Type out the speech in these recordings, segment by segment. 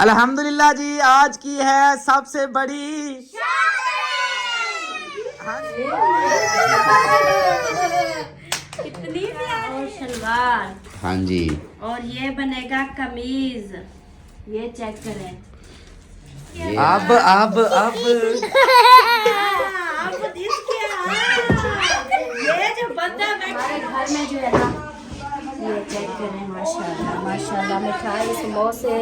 अल्हम्दुलिल्लाह जी, आज की है सबसे बड़ी कितनी प्यारी शलवार। हाँ जी। और ये बनेगा कमीज। ये चेक करें। अब ये जो बंदा हमारे घर में जो है ना, ये चेक करें। माशाल्लाह माशाल्लाह, मिठाई समोसे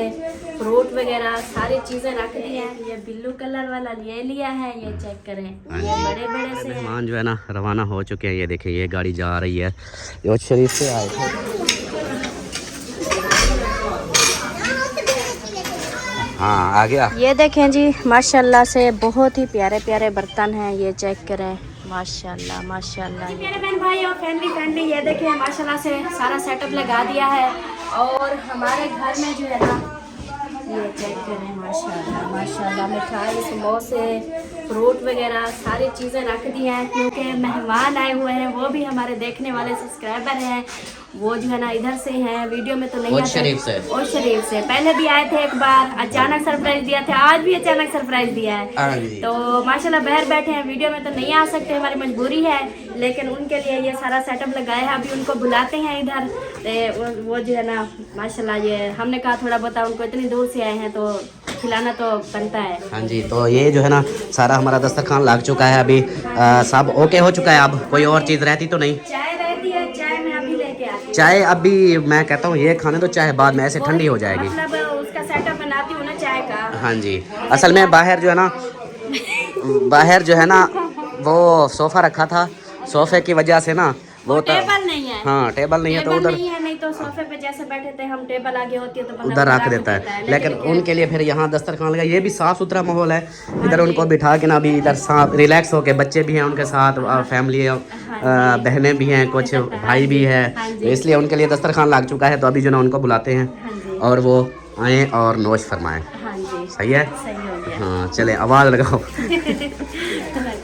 फ्रूट वगैरह सारी चीजें रख दी हैं। ये ब्लू कलर वाला ये लिया है, ये चेक करें। ये बड़े बड़े से हैं। मेहमान जो है ना रवाना हो चुके हैं। ये देखें, ये गाड़ी जा रही है। ये शरीफ से आए थे। हाँ, आ गया। ये देखें जी, माशाल्लाह से बहुत ही प्यारे प्यारे बर्तन हैं। ये चेक करें। माशाल्लाह माशाल्लाह, मेरे बहन भाई और फैमिली ये देखें, माशाल्लाह से सारा सेटअप लगा दिया है। और हमारे घर में जो है ना, ये चेक करें। माशाल्लाह माशाल्लाह, मिठाई समोसे फ्रूट वगैरह सारी चीज़ें रख दी हैं, क्योंकि मेहमान आए हुए हैं। वो भी हमारे देखने वाले सब्सक्राइबर हैं। वो जो है ना इधर से हैं, वीडियो में तो नहीं आते। और शरीफ से पहले भी आए थे एक बार, अचानक सरप्राइज दिया था। आज भी अचानक सरप्राइज दिया है। तो माशाल्लाह बाहर बैठे हैं, वीडियो में तो नहीं आ सकते, हमारी मजबूरी है। लेकिन उनके लिए ये सारा सेटअप लगाया है। अभी उनको बुलाते हैं इधर। वो जो है ना माशाल्लाह, ये हमने कहा थोड़ा बता, उनको इतनी दूर से आए हैं तो खिलाना तो बनता है। हाँ जी, तो ये जो है ना सारा हमारा दस्तरखान लग चुका है। अभी सब ओके हो चुका है। अब कोई और चीज़ रहती तो नहीं। चाय रहती है, चाय मैं अभी लेके आती हूँ। चाय अभी मैं कहता हूँ ये खाने तो चाय बाद में ऐसे ठंडी हो जाएगी। मतलब उसका सेटअप बनाती हूँ ना चाय का। हाँ जी, असल में बाहर जो है ना वो सोफ़ा रखा था। सोफ़े की वजह से ना वो टेबल नहीं है। हाँ, टेबल नहीं है तो उधर नहीं तो सोफे पे जैसे बैठे थे हम, टेबल आगे होती है तो बंदा उधर रख देता है। लेकिन उनके लिए फिर यहाँ दस्तरखान लगा। ये भी साफ़ सुथरा माहौल है। इधर उनको बिठा के ना अभी इधर साफ रिलैक्स होके, बच्चे भी हैं उनके साथ, फैमिली बहनें भी हैं, कुछ भाई भी है, तो इसलिए उनके लिए दस्तरखान लग चुका है। तो अभी जो ना उनको बुलाते हैं और वो आएँ और नोश फरमाएँ। सही है। हाँ, चले आवाज़ लगाओ।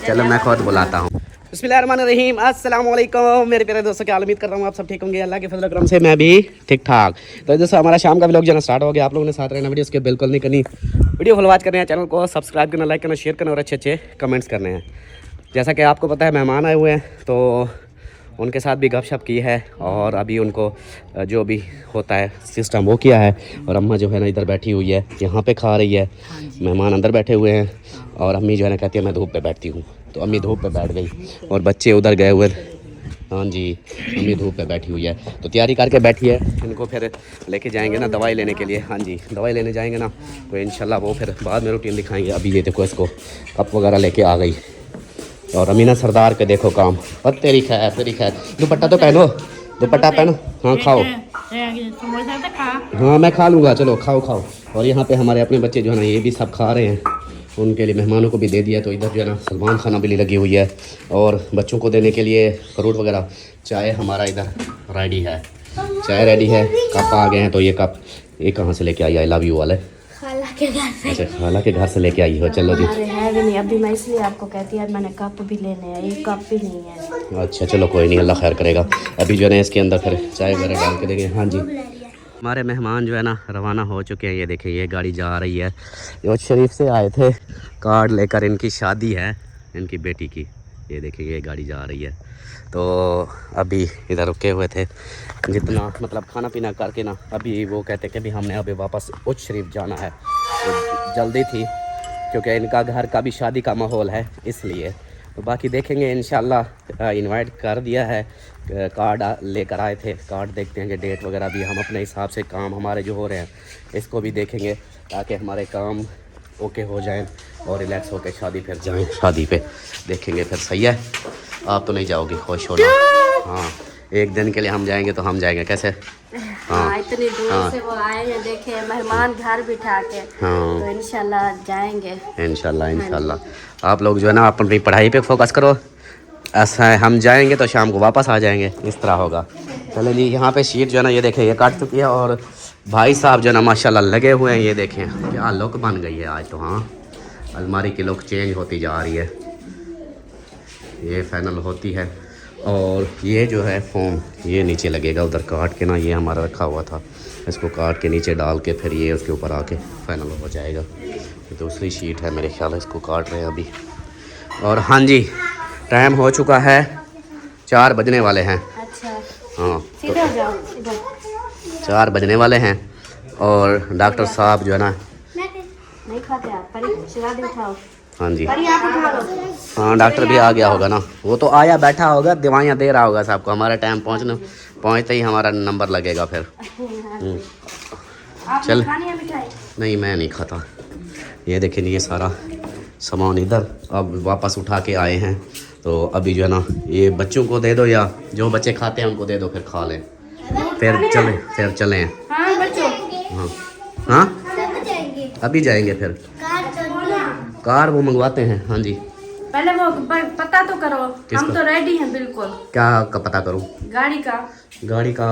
चलो मैं खुद बुलाता हूँ। बिस्मिल्लाहिर्रहमानिर्रहीम, अस्सलाम वालेकुम मेरे प्यारे दोस्तों, क्या उम्मीद कर रहा हूँ आप सब ठीक होंगे। अल्लाह के फजल करम से मैं भी ठीक ठाक। तो दोस्तों हमारा शाम का व्लॉग जो है स्टार्ट हो गया। आप लोगों ने साथ रहना, वीडियो उसके बिल्कुल नहीं करनी। वीडियो फॉलो करने हैं, चैनल को सब्सक्राइब करना, लाइक करना, शेयर करना और अच्छे अच्छे कमेंट्स करने हैं। जैसा कि आपको पता है मेहमान आए हुए हैं, तो उनके साथ भी गपशप की है और अभी उनको जो भी होता है सिस्टम वो किया है। और अम्मा जो है ना इधर बैठी हुई है, यहाँ पे खा रही है। मेहमान अंदर बैठे हुए हैं और अम्मी जो है ना कहती है मैं धूप पे बैठती हूँ, तो अम्मी धूप पे बैठ गई और बच्चे उधर गए हुए। हाँ जी, अम्मी धूप पे बैठी हुई है, तो तैयारी करके बैठी है। इनको फिर लेके जाएंगे ना दवाई लेने के लिए। हाँ जी, दवाई लेने जाएंगे ना, तो इंशाल्लाह वो फिर बाद में रूटीन दिखाएंगे। अभी ये देखो, इसको कप वगैरह लेके आ गई। और अमीना सरदार के देखो काम। और तेरी खैर दुपट्टा तो पहनो, दुपट्टा पहनो। हाँ खाओ। हाँ मैं खा लूँगा, चलो खाओ। और यहाँ पे हमारे अपने बच्चे जो है ना ये भी सब खा रहे हैं। उनके लिए मेहमानों को भी दे दिया। तो इधर जो है ना सलमान खाना भी लगी हुई है और बच्चों को देने के लिए फ्रूट वगैरह। चाय हमारा इधर रेडी है, चाय रेडी है। कप आ गए हैं। तो ये कप ये कहाँ से लेके आई? आई लव यू वाले खाला के घर से। अच्छा, खाला के घर से लेके आई हो। चलो जी। अरे है भी नहीं अभी, मैं इसलिए आपको कहती है मैंने कप भी लेने हैं, एक कप भी नहीं है। अच्छा चलो कोई नहीं, अल्लाह खैर करेगा। अभी जो है ना इसके अंदर फिर चाय वगैरह डाल के देंगे। हाँ जी, हमारे मेहमान जो है ना रवाना हो चुके हैं। ये देखें, ये गाड़ी जा रही है। ये शरीफ से आए थे कार्ड लेकर, इनकी शादी है इनकी बेटी की। ये देखिए ये गाड़ी जा रही है। तो अभी इधर रुके हुए थे, जितना मतलब खाना पीना करके ना अभी वो कहते कि भी हमने अभी वापस उच्च शरीफ जाना है। तो जल्दी थी क्योंकि इनका घर का भी शादी का माहौल है, इसलिए। तो बाकी देखेंगे इंशाल्लाह। इनवाइट कर दिया है, कार्ड लेकर आए थे। कार्ड देखते हैं कि डेट वगैरह भी हम अपने हिसाब से काम हमारे जो हो रहे हैं इसको भी देखेंगे, ताकि हमारे काम ओके हो जाएं और रिलैक्स होकर शादी फिर जाएं। शादी पे देखेंगे फिर। सही है, आप तो नहीं जाओगी, खुश होना। हाँ, एक दिन के लिए हम जाएंगे तो हम जाएंगे कैसे? हाँ, इतनी दूर से वो आए हैं, देखे मेहमान घर बिठा के। हाँ, तो इंशाल्लाह जाएंगे। इंशाल्लाह। आप लोग जो है ना अपनी पढ़ाई पे फोकस करो। ऐसा है, हम जाएंगे तो शाम को वापस आ जाएंगे, इस तरह होगा। चलो जी, यहाँ पे शीट जो है ना ये देखें ये काट चुकी है। और भाई साहब जो है ना माशाल्लाह लगे हुए हैं। ये देखें क्या लुक बन गई है आज तो। हाँ, अलमारी की लुक चेंज होती जा रही है, ये फाइनल होती है। और ये जो है फोम ये नीचे लगेगा उधर काट के ना, ये हमारा रखा हुआ था। इसको काट के नीचे डाल के फिर ये उसके ऊपर आके फाइनल हो जाएगा। दूसरी शीट है मेरे ख्याल है, इसको काट रहे हैं अभी। और हाँ जी, टाइम हो चुका है, 4 बजने वाले हैं। अच्छा, हाँ, सीधे हो जाओ इधर। 4 बजने वाले हैं और डॉक्टर साहब जो है ना, नहीं खाते आप, परी शिरा दे उठाओ। हाँ जी, परी आप उठा लो। हाँ डॉक्टर भी आ गया होगा ना, वो तो आया बैठा होगा, दवाइयाँ दे रहा होगा सबको। हमारा टाइम पहुँचते ही हमारा नंबर लगेगा फिर। आप चल। खानी है मिठाई? नहीं, मैं नहीं खाता। ये देखें, ये सारा सामान इधर अब वापस उठा के आए हैं, तो अभी जो है ना ये बच्चों को दे दो, या जो बच्चे खाते हैं उनको दे दो, फिर खा लें, फिर चलें। हाँ बच्चों, हाँ हाँ, अभी जाएंगे फिर। कार वो मंगवाते हैं। हाँ जी, पहले वो पता तो करो। किसका? हम तो रेडी हैं बिल्कुल। क्या का पता करूँ? गाड़ी का गाड़ी का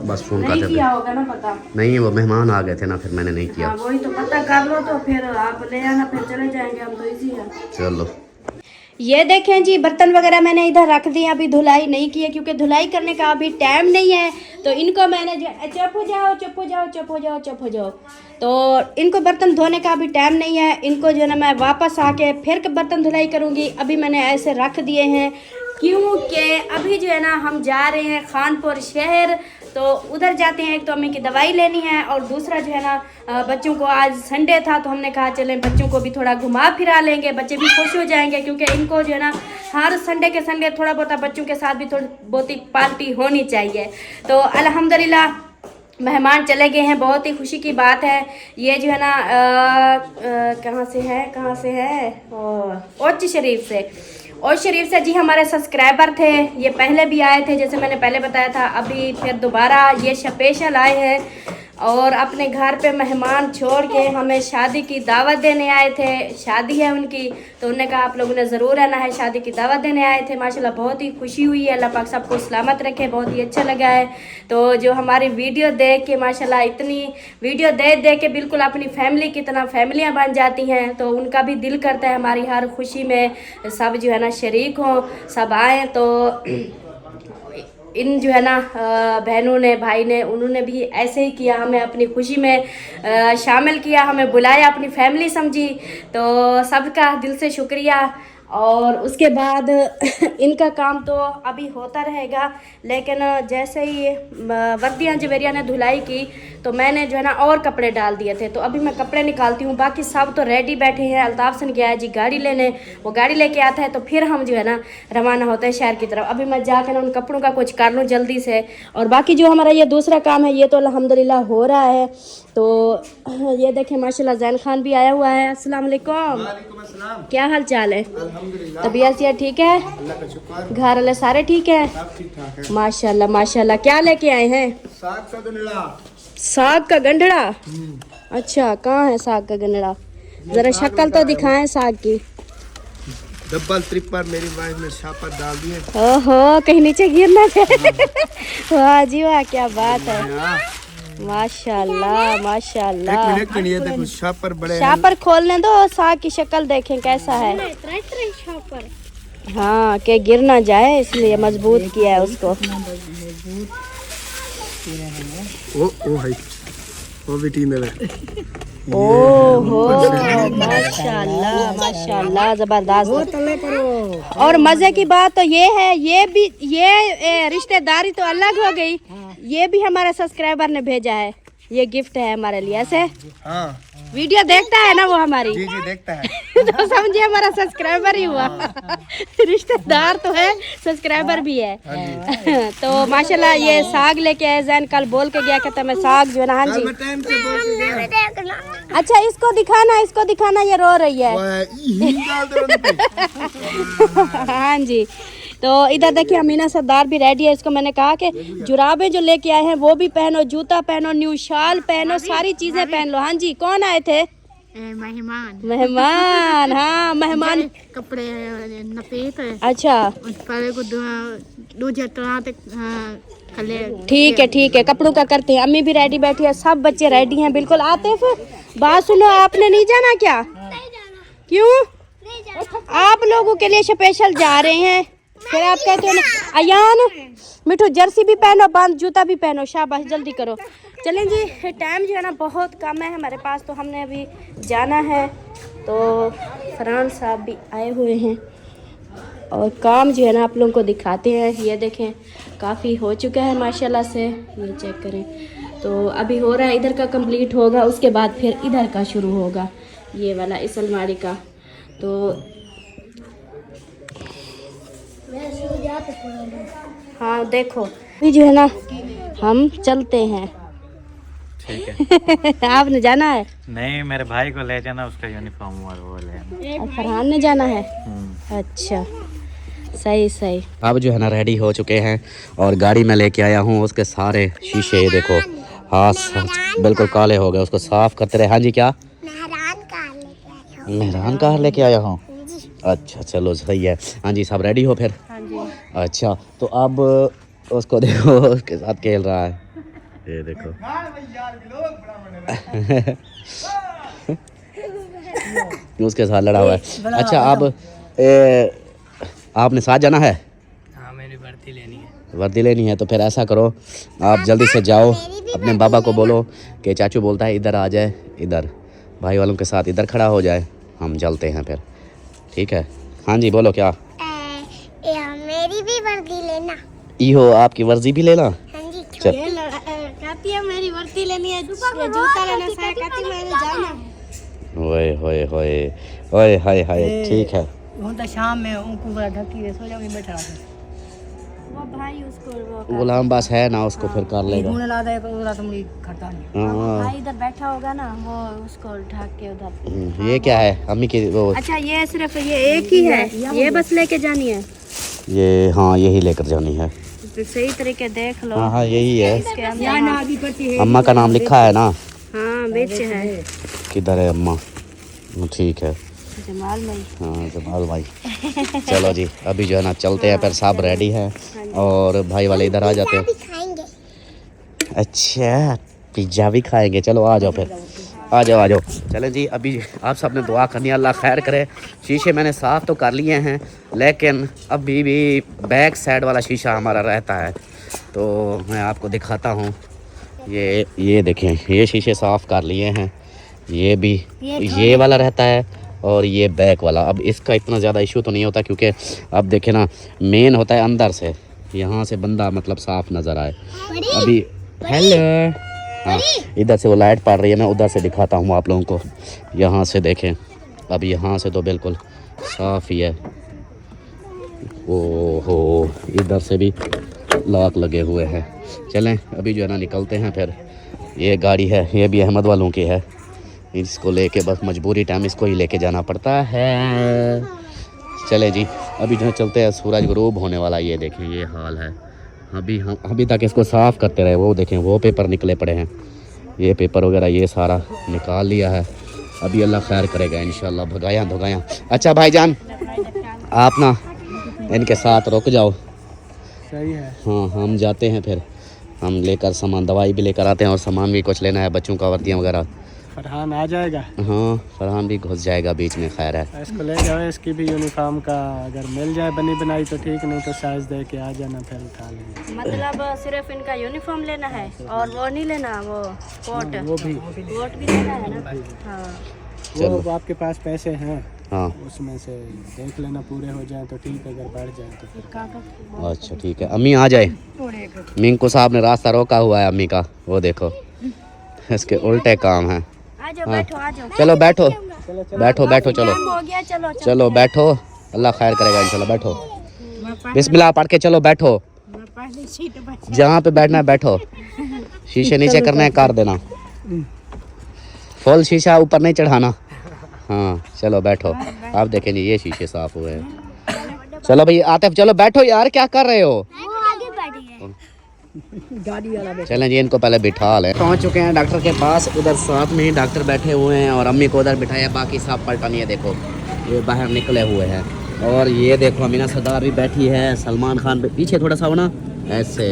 बस फ़ोन नहीं करते किया थे। होगा ना पता। नहीं, वो मेहमान आ गए थे ना, फिर मैंने नहीं किया। हाँ वही तो, पता कर लो तो फिर आप ले आना, फिर चले जाएंगे हम, तो इजी है। चलो, ये देखें जी, बर्तन वगैरह मैंने इधर रख दिए, अभी धुलाई नहीं की है क्योंकि धुलाई करने का अभी टाइम नहीं है। तो इनको मैंने जो चुप हो जाओ, चुप हो जाओ, चुप हो जाओ, चुप हो जाओ। तो इनको बर्तन धोने का अभी टाइम नहीं है। इनको जो है ना मैं वापस आके फिर बर्तन धुलाई करूँगी। अभी मैंने ऐसे रख दिए हैं क्योंकि अभी जो है ना हम जा रहे हैं खानपुर शहर, तो उधर जाते हैं। एक तो अम्मी की दवाई लेनी है और दूसरा जो है ना बच्चों को आज संडे था, तो हमने कहा चलें बच्चों को भी थोड़ा घुमा फिरा लेंगे, बच्चे भी खुश हो जाएंगे, क्योंकि इनको जो है ना हर संडे के संडे थोड़ा बहुत बच्चों के साथ भी थोड़ी बहुत पार्टी होनी चाहिए। तो अल्हम्दुलिल्लाह मेहमान चले गए हैं, बहुत ही खुशी की बात है। ये जो है ना कहाँ से है ओच शरीफ से। और शरीफ से जी हमारे सब्सक्राइबर थे, ये पहले भी आए थे जैसे मैंने पहले बताया था, अभी फिर दोबारा ये स्पेशल आए हैं और अपने घर पे मेहमान छोड़ के हमें शादी की दावत देने आए थे। शादी है उनकी, तो उन्होंने कहा आप लोगों ने ज़रूर आना है, शादी की दावत देने आए थे। माशाल्लाह बहुत ही खुशी हुई है, अल्लाह पाक सबको सलामत रखे, बहुत ही अच्छा लगा है। तो जो हमारी वीडियो देख के माशाल्लाह, इतनी वीडियो देख के बिल्कुल अपनी फैमिली की तरह फैमिलियाँ बन जाती हैं, तो उनका भी दिल करता है हमारी हर खुशी में सब जो है ना शरीक हों, सब आएँ। तो इन जो है ना बहनों ने, भाई ने, उन्होंने भी ऐसे ही किया, हमें अपनी खुशी में शामिल किया, हमें बुलाया, अपनी फैमिली समझी। तो सबका दिल से शुक्रिया। और उसके बाद इनका काम तो अभी होता रहेगा, लेकिन जैसे ही वर्दियाँ जवेरिया ने धुलाई की तो मैंने जो है ना और कपड़े डाल दिए थे, तो अभी मैं कपड़े निकालती हूँ। बाकी सब तो रेडी बैठे हैं। अल्ताफ सन गया है जी गाड़ी लेने, वो गाड़ी लेके आता है तो फिर हम जो है ना रवाना होते हैं शहर की तरफ। अभी मैं जाकर ना उन कपड़ों का कुछ कर लूँ जल्दी से। और बाकी जो हमारा ये दूसरा काम है ये तो अल्हम्दुलिल्लाह हो रहा है। तो ये देखें माशाल्लाह जैन खान भी आया हुआ है। अस्सलाम वालेकुम, क्या हाल चाल है? तबीयत से ठीक है? घर वाले सारे ठीक है? माशाल्लाह माशाल्लाह। क्या लेके आए हैं? साग का गंढड़ा। अच्छा, कहाँ है साग का गंढड़ा? जरा शक्ल तो दिखाएं साग की। डबल ट्रिपर मेरी वाइफ ने छापर डाल दिए। ओहो, कहीं नीचे गिरना है। वाह जी वाह, क्या बात है, माशाल्लाह माशाल्लाह। छापर बड़े छापर खोलने दो, साग की शक्ल देखें कैसा है। हाँ, के गिर ना जाए इसलिए मजबूत किया है उसको। ओ भाई, वो भी टीम है। ओहो, माशाल्लाह माशाल्लाह, जबरदस्त। और मजे की बात तो ये है, ये रिश्तेदारी तो अलग हो गई, ये भी हमारे सब्सक्राइबर ने भेजा है, ये गिफ्ट है हमारे लिए। ऐसे हाँ, वीडियो देखता है ना वो हमारी। जी जी देखता है। तो समझिए हमारा सब्सक्राइबर ही हुआ। रिश्तेदार तो है, सब्सक्राइबर भी है। तो माशाल्लाह ये साग लेके आए। जैन कल बोल के गया, कहता मैं साग जो है ना। हाँ जी, अच्छा इसको दिखाना, ये रो रही है। हाँ जी, तो इधर देखिए अमीना सरदार भी रेडी है। इसको मैंने कहा कि जुराबे जो लेके आए हैं वो भी पहनो, जूता पहनो, न्यू शाल पहनो, सारी चीजें पहन लो। हाँ जी, कौन आए थे? मेहमान। हाँ मेहमान, कपड़े नपीत है। अच्छा पहले को दो जतरा तक ठीक है, कपड़ों का करते हैं। अम्मी भी रेडी बैठी है, सब बच्चे रेडी हैं बिल्कुल। आतिफ बात सुनो, आपने नहीं जाना क्या? क्यों? आप लोगों के लिए स्पेशल जा रहे हैं, फिर आप कहते हो ना। अयान मिठू, जर्सी भी पहनो, बंद जूता भी पहनो, शाबाश, जल्दी करो। चलें जी, टाइम जो है ना बहुत कम है हमारे पास, तो हमने अभी जाना है। तो फरहान साहब भी आए हुए हैं और काम जो है ना आप लोगों को दिखाते हैं। ये देखें काफ़ी हो चुका है माशाल्लाह से, ये चेक करें। तो अभी हो रहा है, इधर का कंप्लीट होगा, उसके बाद फिर इधर का शुरू होगा, ये वाला इस अलमारी का। तो हाँ देखो अभी जो है ना हम चलते हैं। ठीक है। आपने जाना है? नहीं, मेरे भाई को ले जाना, उसका यूनिफॉर्म और वो ले। और फरहान ने जाना है? अच्छा, सही सही। अब जो है ना रेडी हो चुके हैं और गाड़ी में लेके आया हूँ। उसके सारे शीशे देखो, हाथ बिल्कुल काले हो गए, उसको साफ करते रहे। हाँ जी, क्या मेहरान कार लेके आया हूँ? अच्छा चलो सही है। हाँ जी, सब रेडी हो फिर? हाँ जी। अच्छा तो अब उसको देखो, उसके साथ खेल रहा है, ये देखो। उसके साथ लड़ा हुआ है। अच्छा अब आपने साथ जाना है? हाँ, मेरी वर्दी लेनी है। वर्दी लेनी है तो फिर ऐसा करो, आप जल्दी से जाओ, अपने बाबा को बोलो कि चाचू बोलता है इधर आ जाए, इधर भाई वालों के साथ इधर खड़ा हो जाए, हम चलते हैं फिर। ठीक है? हाँ जी बोलो क्या? मेरी भी वर्दी लेना। इहो आपकी वर्दी भी लेना। हाँ जी। चल कहती है मेरी वर्दी लेनी है, जूता लेना है, कहती मैंने जाना है। ओए होए होए ओए हाय हाय। ठीक है, वो तो शाम में उनको पूरा ढकी दे, सो जाओ बैठा रहा। वो भाई उसको गुलाम बस है ना, उसको फिर कर लेगा। मुंह ला दे पूरा, तुम खड़का नहीं। हाँ। भाई इधर बैठा होगा ना, वो उसको ढक के उधर। ये क्या है अम्मी की वो? अच्छा ये सिर्फ ये एक ही है, ये बस लेके जानी है? ये हाँ यही लेकर जानी है। तो सही तरीके देख लो। हाँ हाँ यही है। इसके अंदर आगे पड़ती है। अम्मा का नाम लिखा है ना? हाँ बीच है। किधर है अम्मा? ठीक है, जमाल भाई। हाँ जमाल भाई। चलो जी, अभी जो है ना चलते हैं फिर, सब रेडी है और भाई वाले इधर आ जाते हैं। खाएंगे। अच्छा पिज्ज़ा भी खाएंगे, चलो आ जाओ फिर, आ जाओ आ जाओ। चलें जी, अभी आप सब ने दुआ करनी है, अल्लाह खैर करे। शीशे मैंने साफ़ तो कर लिए हैं, लेकिन अभी भी बैक साइड वाला शीशा हमारा रहता है, तो मैं आपको दिखाता हूँ। ये देखें, ये शीशे साफ़ कर लिए हैं, ये भी ये वाला रहता है और ये बैक वाला। अब इसका इतना ज़्यादा इशू तो नहीं होता, क्योंकि अब देखें ना, मेन होता है अंदर से, यहाँ से बंदा मतलब साफ़ नज़र आए। अभी हेलो, हाँ इधर से वो लाइट पड़ रही है, मैं उधर से दिखाता हूँ आप लोगों को। यहाँ से देखें, अब यहाँ से तो बिल्कुल साफ़ ही है। ओहो, इधर से भी लॉक लगे हुए हैं। चलें अभी जो है ना निकलते हैं फिर। ये गाड़ी है, ये भी अहमद वालों की है, इसको लेके बस मजबूरी टाइम इसको ही लेके जाना पड़ता है। चले जी, अभी जो है चलते हैं, सूरज गुरूब होने वाला। ये देखें ये हाल है। अभी तक इसको साफ़ करते रहे, वो देखें वो पेपर निकले पड़े हैं, ये पेपर वगैरह ये सारा निकाल लिया है। अभी अल्लाह खैर करेगा इंशाल्लाह, भगाया धुगाया। अच्छा भाईजान, आप ना इनके साथ रुक जाओ। सही है। हाँ हम जाते हैं फिर, हम लेकर सामान, दवाई भी लेकर आते हैं और सामान भी कुछ लेना है, बच्चों का वर्दियाँ वगैरह। फरहान आ जाएगा। हाँ फरहान भी घुस जाएगा बीच में, खैर है। इसको ले जाओ, इसकी भी यूनिफॉर्म का अगर मिल जाए बनी बनाई तो ठीक, नहीं तो साइज दे के आ जाना, फिर उठा लेंगे। मतलब सिर्फ इनका यूनिफॉर्म लेना है और वो नहीं लेना, वो कोट? वो भी लेना है ना? हाँ चलो। वो आपके पास पैसे हैं, हाँ उसमें से देख लेना, पूरे हो जाए तो ठीक, अगर बढ़ जाए तो फिर। अच्छा ठीक है। अम्मी आ जाए, मिंकू साहब ने रास्ता रोका हुआ है अम्मी का, वो देखो इसके उल्टे काम हैं। आ जाओ, हाँ बैठो आ जाओ। चलो बैठो बैठो बैठो, चलो हो गया, चलो चलो बैठो, अल्लाह खैर करेगा इंशाल्लाह। बैठो, बिस्मिल्लाह पढ़ के चलो, बैठो जहाँ पे बैठना है बैठो। शीशे नीचे करना है कर देना, फुल शीशा ऊपर नहीं चढ़ाना। हाँ चलो बैठो, आप देखें ये शीशे साफ हुए हैं। चलो भाई आतिफ चलो बैठो यार, क्या कर रहे हो? चलें जी, इनको पहले बिठा लें। पहुंच चुके हैं डॉक्टर के पास, उधर साथ में ही डॉक्टर बैठे हुए हैं और अम्मी को उधर बिठाया, बाकी सब पलटनी है। देखो ये बाहर निकले हुए हैं और ये देखो अमीना सरदार भी बैठी है, सलमान खान पीछे थोड़ा सा होना ऐसे,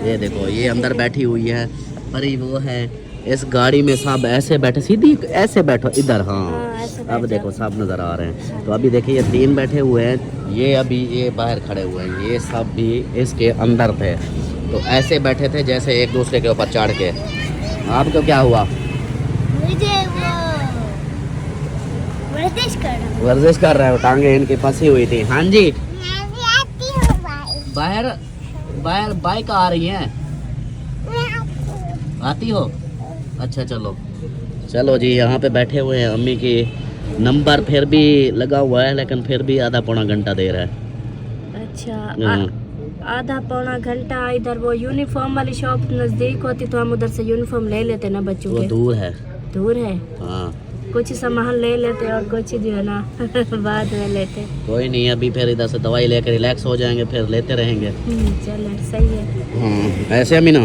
ये देखो ये अंदर बैठी हुई है, परी वो है। इस गाड़ी में सब ऐसे बैठे, सीधी ऐसे बैठो इधर। हाँ अब देखो सब नज़र आ रहे हैं। तो अभी देखिए ये 3 बैठे हुए हैं, ये अभी ये बाहर खड़े हुए हैं, ये सब भी इसके अंदर थे। तो ऐसे बैठे थे जैसे एक दूसरे के ऊपर चढ़ के, आपको क्या हुआ? मुझे वो वर्जिश करना। वर्जिश कर रहे हो, टांगे इनकी फंसी हुई थी। हाँ जी, मैं भी आती हूँ भाई। बाहर बाहर बाइक आ रही है, मैं आती हूँ। आती हो? अच्छा चलो चलो जी, यहाँ पे बैठे हुए हैं। अम्मी की नंबर फिर भी लगा हुआ है, लेकिन फिर भी आधा पौना घंटा दे रहा है। अच्छा, आधा पौना घंटा। इधर वो यूनिफॉर्म वाली शॉप नज़दीक होती तो हम उधर से यूनिफॉर्म ले लेते ना बच्चों वो के। दूर है। दूर है, हाँ कुछ सामान ले लेते और कुछ जो है ना बाद में लेते। कोई नहीं, अभी फिर इधर से दवाई लेकर रिलैक्स हो जाएंगे, फिर लेते रहेंगे। चलो सही है। ऐसे अमीना,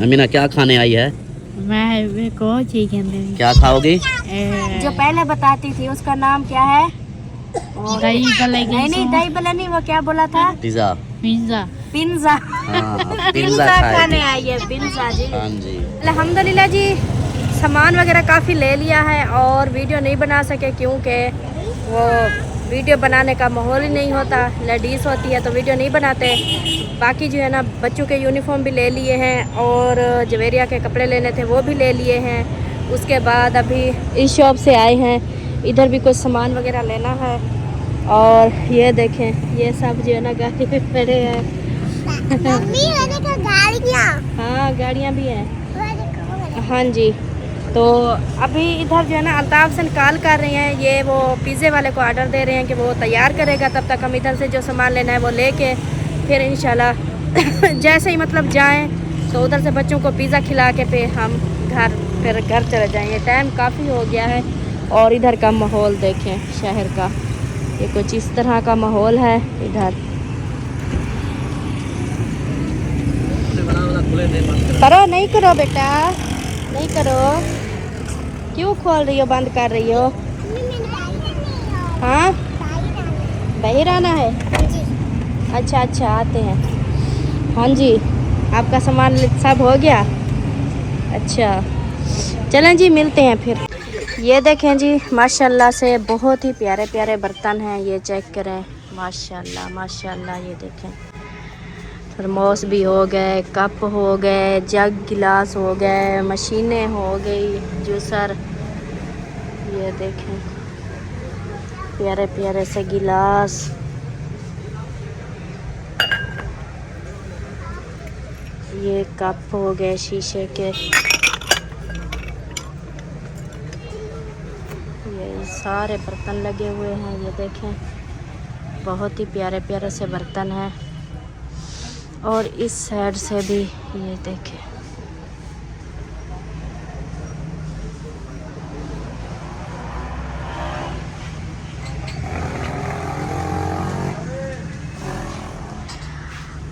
अमीना क्या खाने आई है? मैं कौन चीज कहते क्या खाओगी? जो पहले बताती थी उसका नाम क्या है? दही भले नहीं दही भला नहीं, वो क्या बोला था? पिज्जा। पिज्जा। पिज्जा। हाँ, पिज्जा खाने आई है, पिज्जा जी। हाँ जी। अल्हम्दुलिल्लाह जी, सामान वगैरह काफ़ी ले लिया है और वीडियो नहीं बना सके क्योंकि वो वीडियो बनाने का माहौल ही नहीं होता। लेडीज़ होती है तो वीडियो नहीं बनाते। बाकी जो है ना बच्चों के यूनिफॉर्म भी ले लिए हैं और जवेरिया के कपड़े लेने थे वो भी ले लिए हैं। उसके बाद अभी इस शॉप से आए हैं, इधर भी कुछ सामान वगैरह लेना है। और ये देखें, ये सब जो है ना गाड़ी पे पड़े हैं। मम्मी वो देखो गाड़ियाँ। हाँ गाड़ियाँ भी हैं। वो देखो। हाँ जी, तो अभी इधर जो है ना अल्ताफ़ से कॉल कर रहे हैं, ये वो पिज़्ज़े वाले को ऑर्डर दे रहे हैं कि वो तैयार करेगा। तब तक हम इधर से जो सामान लेना है वो लेके फिर इंशाल्लाह जैसे ही मतलब जाएं तो उधर से बच्चों को पिज़्ज़ा खिला के फिर हम फिर घर चले जाएंगे। टाइम काफ़ी हो गया है और इधर का माहौल देखें शहर का, ये कुछ इस तरह का माहौल है इधर। करो नहीं करो बेटा, नहीं करो, क्यों खोल रही हो, बंद कर रही हो? हाँ बाहर आना है। अच्छा अच्छा आते हैं। हाँ जी, आपका सामान सब हो गया? अच्छा चलें जी, मिलते हैं फिर। ये देखें जी, माशाल्लाह से बहुत ही प्यारे प्यारे बर्तन हैं। ये चेक करें, माशाल्लाह माशाल्लाह। ये देखें, थर्मोस भी हो गए, कप हो गए, जग गिलास हो गए, मशीनें हो गई, जूसर। ये देखें प्यारे प्यारे से गिलास। ये कप हो गए शीशे के। ये सारे बर्तन लगे हुए हैं। ये देखें, बहुत ही प्यारे प्यारे से बर्तन हैं। और इस साइड से भी ये देखें,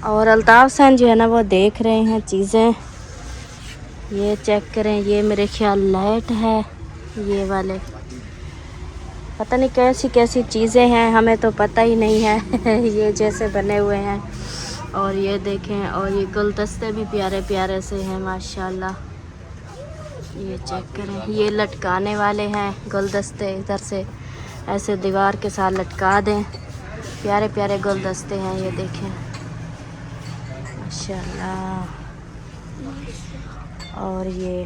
और अल्ताफ़ सैन जो है ना वो देख रहे हैं चीज़ें। ये चेक करें, ये मेरे ख्याल लाइट है, ये वाले पता नहीं कैसी कैसी चीज़ें हैं, हमें तो पता ही नहीं है ये जैसे बने हुए हैं। और ये देखें, और ये गुलदस्ते भी प्यारे प्यारे से हैं माशाल्लाह। ये चेक करें, ये लटकाने वाले हैं गुलदस्ते, इधर से ऐसे दीवार के साथ लटका दें। प्यारे प्यारे गुलदस्ते हैं, ये देखें माशाल्लाह। और ये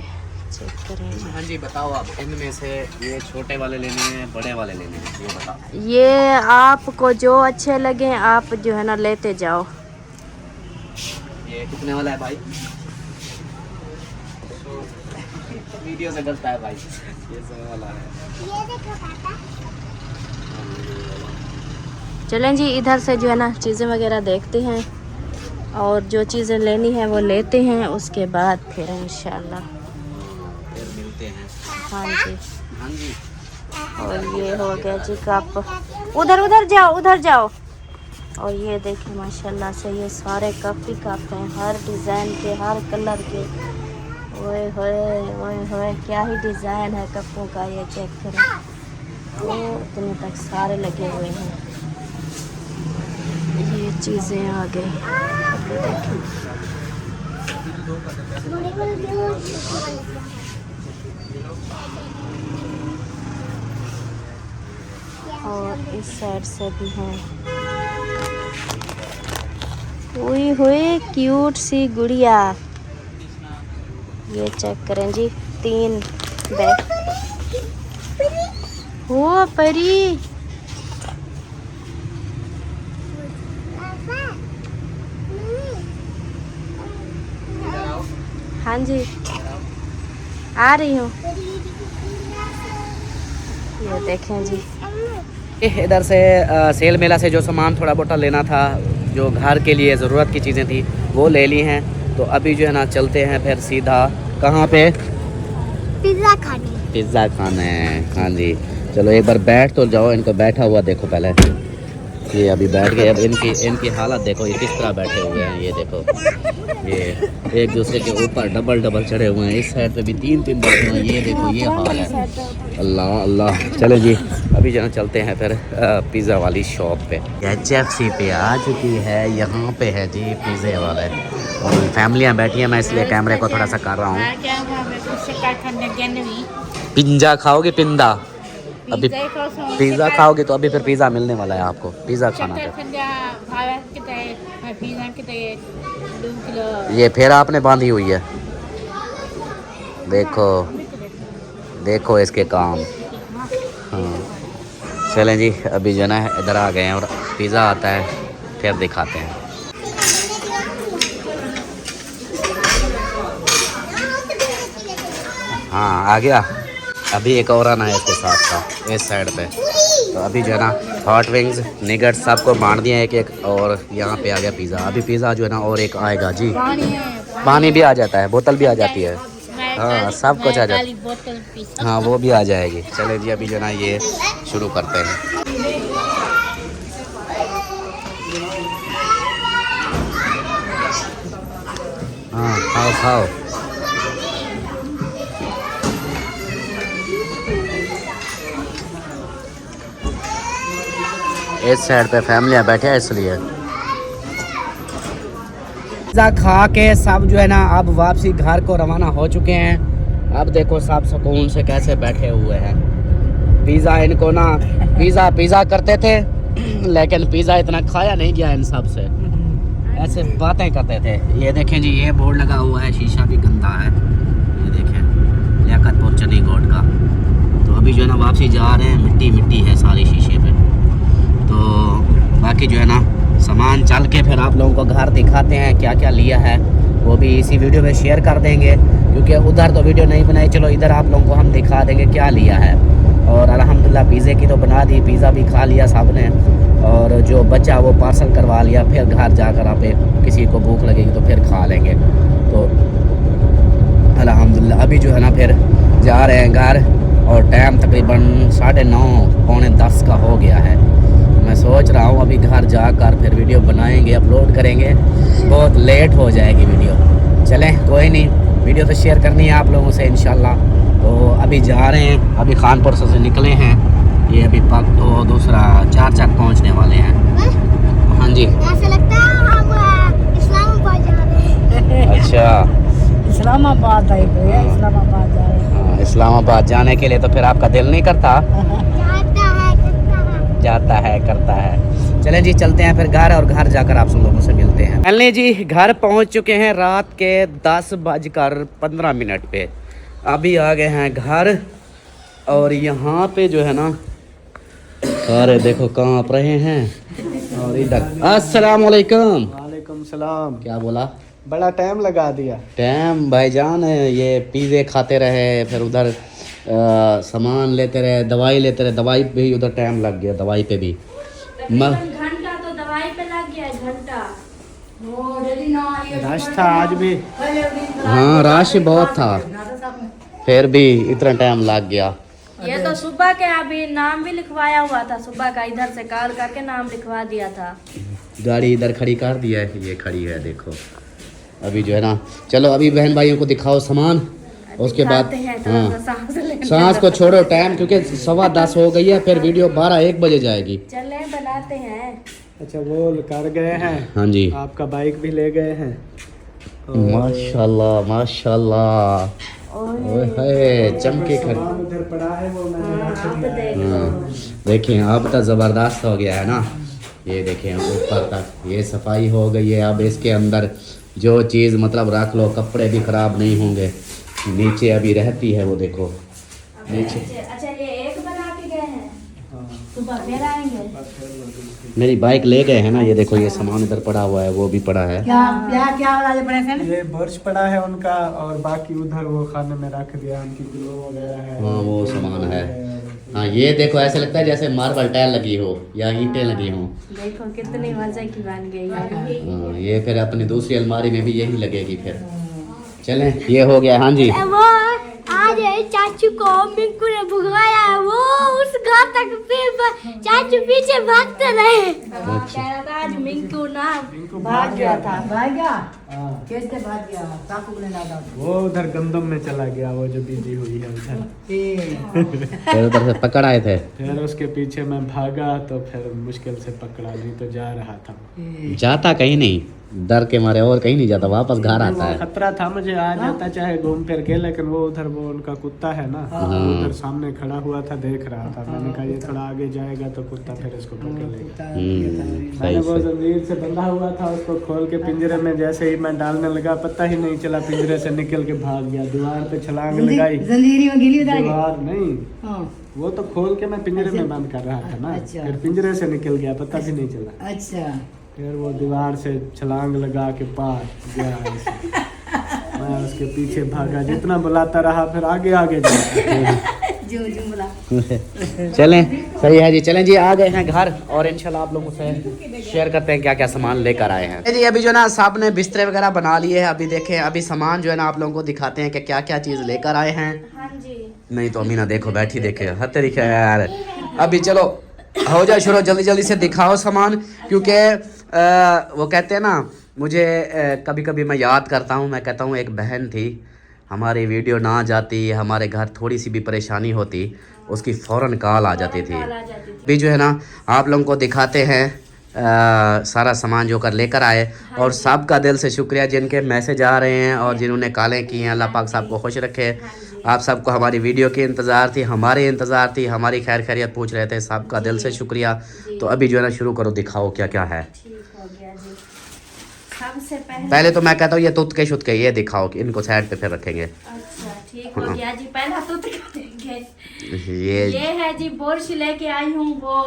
चेक करें। हाँ जी, बताओ आप इनमें से ये छोटे वाले लेने हैं, बड़े वाले लेने हैं, ये बताओ। ये आपको जो अच्छे लगे आप जो है ना लेते जाओ। ये कितने वाला है भाई? वीडियो से डरता है भाई। ये 100 वाला है। ये देखो पापा। चलें जी, इधर से जो है ना चीज़ें वगैरह देखते हैं और जो चीज़ें लेनी है वो लेते हैं, उसके बाद फिर इंशाल्लाह फिर मिलते हैं। हाँ जी। हाँ जी। और ये हो गया जी कप, उधर उधर जाओ, उधर जाओ। और ये देखिए माशाल्लाह से ये सारे कप ही कप हैं, हर डिज़ाइन के, हर कलर के। ओए होए क्या ही डिज़ाइन है कपों का, ये चेक करें। वो इतने तक सारे लगे हुए हैं। ये चीज़ें आ गई, ये देखें। और इस साइड से भी हैं। हुई क्यूट सी गुड़िया, ये चेक करें जी 3 बैग। ओ परी, हाँ जी आ रही हूँ। ये देखें जी, इधर से सेल मेला से जो सामान थोड़ा बोटा लेना था, जो घर के लिए ज़रूरत की चीज़ें थी वो ले ली हैं। तो अभी जो है ना चलते हैं फिर सीधा कहाँ पे, पिज्जा खाने। पिज़्ज़ा खाना है। हाँ जी चलो एक बार बैठ तो जाओ, इनको बैठा हुआ देखो पहले, ये अभी बैठ गए। अब इनकी हालत देखो, ये किस तरह बैठे हुए हैं। ये देखो, ये एक दूसरे के ऊपर डबल चढ़े हुए हैं। इस साइड पे भी 3 बैठे हुए हैं। ये देखो ये हाल है। अल्लाह अल्लाह। चलो जी अभी जो चलते हैं फिर पिज़्ज़ा वाली शॉप पे। HFC पे आ चुकी है, यहाँ पे है जी पिज़्ज़े वाले और फैमिलियाँ बैठी हैं। मैं इसलिए कैमरे को थोड़ा सा कर रहा हूँ। पिंजा खाओगे? पिंदा अभी पिज़्ज़ा खाओगे तो अभी फिर पिज़्ज़ा मिलने वाला है आपको। पिज़्ज़ा खाना है। ये फिर आपने बांधी हुई है, देखो देखो इसके काम। हाँ चलें जी अभी जो है ना इधर आ गए हैं और पिज़्ज़ा आता है फिर दिखाते हैं। हाँ आ गया। अभी एक और आना है इसके साथ का इस साइड पे। तो अभी जो है ना हॉट विंग्स निगट सबको बांट दिए एक एक, और यहाँ पे आ गया पिज़्ज़ा। अभी पिज़्ज़ा जो है ना और एक आएगा जी। पानी भी आ जाता है, बोतल भी आ जाती है। हाँ सब कुछ आ जाता है। हाँ वो भी आ जाएगी। चले जी अभी जो है ना ये शुरू करते हैं। हाँ खाओ खाओ। इस साइड पे फैमिलियाँ बैठे हैं इसलिए। पिज़्ज़ा खा के सब जो है ना अब वापसी घर को रवाना हो चुके हैं। अब देखो सब सुकून से कैसे बैठे हुए हैं। पिज़्ज़ा इनको ना पिज़्ज़ा करते थे लेकिन पिज़्ज़ा इतना खाया नहीं गया इन सब से, ऐसे बातें करते थे। ये देखें जी ये बोर्ड लगा हुआ है, शीशा भी गंदा है। ये देखें लियाकतपुर चनी गोड का। तो अभी जो है ना वापसी जा रहे हैं, मिट्टी है सारी शीशे पे। तो बाकी जो है ना सामान चल के फिर आप लोगों को घर दिखाते हैं क्या क्या लिया है, वो भी इसी वीडियो में शेयर कर देंगे क्योंकि उधर तो वीडियो नहीं बनाई। चलो इधर आप लोगों को हम दिखा देंगे क्या लिया है। और अल्हम्दुलिल्लाह पिज़्ज़े की तो बना दी, पिज़्ज़ा भी खा लिया सब ने, और जो बचा वो पार्सल करवा लिया। फिर घर जाकर आप किसी को भूख लगेगी तो फिर खा लेंगे। तो अल्हम्दुलिल्लाह अभी जो है ना फिर जा रहे हैं घर और टाइम तकरीबन 9:30 पौने 10 का हो गया है। मैं सोच रहा हूँ अभी घर जाकर फिर वीडियो बनाएंगे, अपलोड करेंगे। बहुत लेट हो जाएगी वीडियो। चलें कोई नहीं, वीडियो तो शेयर करनी है आप लोगों से इंशाल्लाह। तो अभी जा रहे हैं, अभी खानपुर से निकले हैं। ये अभी पक तो दूसरा 4 चक पहुँचने वाले हैं। हाँ जी ऐसा लगता है हम इस्लामाबाद जा रहे हैं। अच्छा इस्लामाबाद है, इस्लामाबाद जा रहे हैं। हाँ, इस्लामाबाद जाने के लिए तो फिर आपका दिल नहीं करता? जाता है करता है। चलें जी चलते हैं फिर घर, और घर जाकर आप सब लोगों से मिलते हैं। चलें जी घर पहुंच चुके हैं रात के 10:15 पे। अभी आ गए हैं घर और यहाँ पे जो है ना सारे देखो कांप रहे हैं। और इधर अस्सलाम वालेकुम। वालेकुम सलाम। क्या बोला? बड़ा टाइम लगा दिया। टाइम भाईजान ये पिज़्ज़े खाते रहे, फिर उधर सामान लेते रहे, दवाई लेते रहे। दवाई पे भी उधर टाइम लग गया, दवाई पे भी घंटा तो दवाई पे लग गया, घंटा। रश था आज भी। हाँ रश बहुत था, फिर भी इतना टाइम लग गया। ये तो सुबह के अभी नाम भी लिखवाया हुआ था, सुबह का इधर से कॉल करके नाम लिखवा दिया था। गाड़ी इधर खड़ी कर दिया है, ये खड़ी है देखो। अभी जो है ना चलो अभी बहन भाइयों को दिखाओ सामान, उसके बाद हाँ सांस को छोड़ो टाइम, क्योंकि 10:15 हो गई है। फिर वीडियो 12-1 बजे जाएगी। चले बनाते हैं। अच्छा वो कर गए हैं। हाँ जी आपका बाइक भी ले गए हैं। माशाल्लाह माशाल्लाह। ओए चमके खड़े। उधर पड़ा है वो मैंने। हाँ देखिए अब तो ज़बरदस्त हो गया है ना। ये देखें ऊपर तक ये सफाई हो गई है। अब इसके अंदर जो चीज़ मतलब रख लो, कपड़े भी ख़राब नहीं होंगे। नीचे अभी रहती है वो, देखो नीचे। अच्छा ये एक बना के गए हैं, सुबह फिर आएंगे। मेरी बाइक ले गए हैं ना, ये देखो ये सामान इधर पड़ा हुआ है, वो भी पड़ा है। क्या क्या क्या वाला जो बड़े थे ना? ये बुर्श पड़ा है उनका, और बाकी उधर वो खाने में रख दिया, उनकी ग्लो वगैरह है। हाँ वो सामान है। हाँ ये देखो ऐसे लगता है जैसे मार्बल टाइल लगी हो या ईंटें लगी हो। देखो कितनी मजे की बन गई है। हाँ ये फिर अपनी दूसरी अलमारी में भी यही लगेगी फिर। चलें ये हो गया। हाँ जी वो आज चाचू को मिंकू ने भगवाया, वो उस घर तक फिर चाचू पीछे भागते रहे। कह रहा था आज मिंकू ना भाग गया था, भाग गया। हाँ, कैसे भाग गया? काकू ने लगा वो उधर गंदम में चला गया, वो जो बिजी हुई है उधर। फिर उधर से पकड़ आए थे। फिर उसके पीछे मैं भागा तो फिर मुश्किल से पकड़ा, नहीं तो जा रहा था। जाता कहीं नहीं, डर के मारे और कहीं नहीं जाता, वापस घर आता है। खतरा था मुझे, आ जाता चाहे घूम फिर के, लेकिन वो उधर वो उनका कुत्ता है ना, उधर सामने खड़ा हुआ था, देख रहा था। मैंने कहा ये थोड़ा आगे जाएगा तो कुत्ता फिर इसको पकड़ लेगा। मैंने सही वो से। जंजीर से बंधा हुआ था, उसको खोल के पिंजरे में जैसे ही मैं डालने लगा, पता ही नहीं चला पिंजरे से निकल के भाग गया। दीवार पे छलांग लगाई, जंजीरी में गिली उधर दीवार नहीं, हाँ वो तो खोल के मैं पिंजरे में बंद कर रहा था ना, अच्छा। फिर पिंजरे से निकल गया, पता भी नहीं चला। अच्छा फिर वो दीवार से छलांग लगा के पार गया ऐसे। मैं उसके पीछे भागा, जितना बुलाता रहा फिर आगे आगे जाता। जो जुमला चलें सही है जी। चलें जी आ गए हैं घर, और इंशाल्लाह आप लोगों से शेयर करते हैं क्या क्या सामान लेकर आए हैं जी। अभी जो है ना साहब ने बिस्तरे वगैरह बना लिए हैं। अभी देखें, अभी सामान जो है ना आप लोगों को दिखाते हैं कि क्या क्या चीज़ लेकर आए हैं। हाँ जी नहीं तो अमीना देखो बैठी देखे हद तरीके यार। अभी चलो हो जाए शुरू, जल्दी जल्दी से दिखाओ सामान, क्योंकि वो कहते हैं ना, मुझे कभी कभी मैं याद करता हूँ, मैं कहता हूँ एक बहन थी, हमारी वीडियो ना जाती, हमारे घर थोड़ी सी भी परेशानी होती, उसकी फ़ौरन कॉल आ जाती थी। अभी जो है ना आप लोगों को दिखाते हैं सारा सामान जो कर लेकर आए, और सबका दिल से शुक्रिया जिनके मैसेज आ रहे हैं और जिन्होंने कॉलें की हैं। अल्लाह पाक सबको खुश रखे। आप सबको हमारी वीडियो की इंतज़ार थी, हमारी इंतज़ार थी, हमारी खैर खैरियत पूछ रहे थे, सबका दिल से शुक्रिया। तो अभी जो है ना शुरू करो, दिखाओ क्या क्या है। ठीक हो गया जी। सबसे पहले तो मैं कहता हूँ ये तुतके शुतके ये दिखाओ, कि इनको साइड पे फिर रखेंगे। अच्छा ठीक हो गया जी। पहला तो देंगे, ये है जी बुरश लेके आई हूँ, वो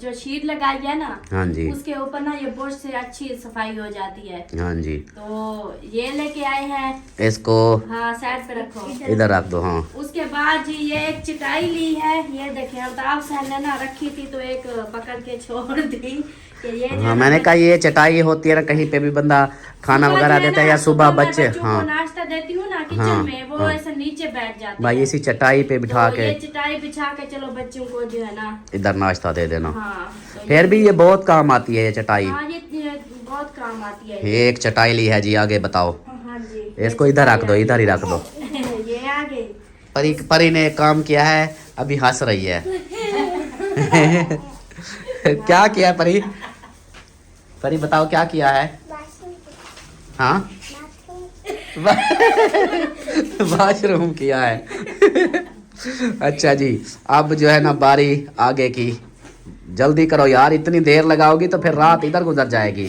जो शीट लगाई है ना, हाँ जी उसके ऊपर ना ये बुरश से अच्छी सफाई हो जाती है। हाँ जी, तो ये लेके आए हैं, इसको हाँ साइड पे रखो, इधर रख दो। हाँ उसके बाद जी ये एक चटाई ली है, ये देखिए अल्ताफ सर ने ना रखी थी तो एक पकड़ के छोड़ दी कि ये हाँ, मैंने कहा ये चटाई होती है ना, कहीं पे भी बंदा खाना वगैरह देता है या सुबह बच्चे, हाँ नाश्ता देती हूँ ना किचन हाँ, में, वो हाँ। ऐसे नीचे बैठ जाते भाई हैं। इसी चटाई पे बिठा तो के ये चटाई बिछा के चलो बच्चों को जो है ना इधर नाश्ता दे देना। हाँ तो फिर भी ये बहुत काम आती है ये चटाई। हाँ ये बहुत काम आती है। ये एक चटाई ली है जी, आगे बताओ। हाँ जी इसको इधर रख दो, इधर ही रख दो। ये आ गई। परी ने काम किया है, अभी हंस रही है। क्या किया परी? परी बताओ क्या किया है? हाँ वॉशरूम किया है। अच्छा जी, अब जो है ना बारी आगे की, जल्दी करो यार, इतनी देर लगाओगी तो फिर रात इधर गुजर जाएगी।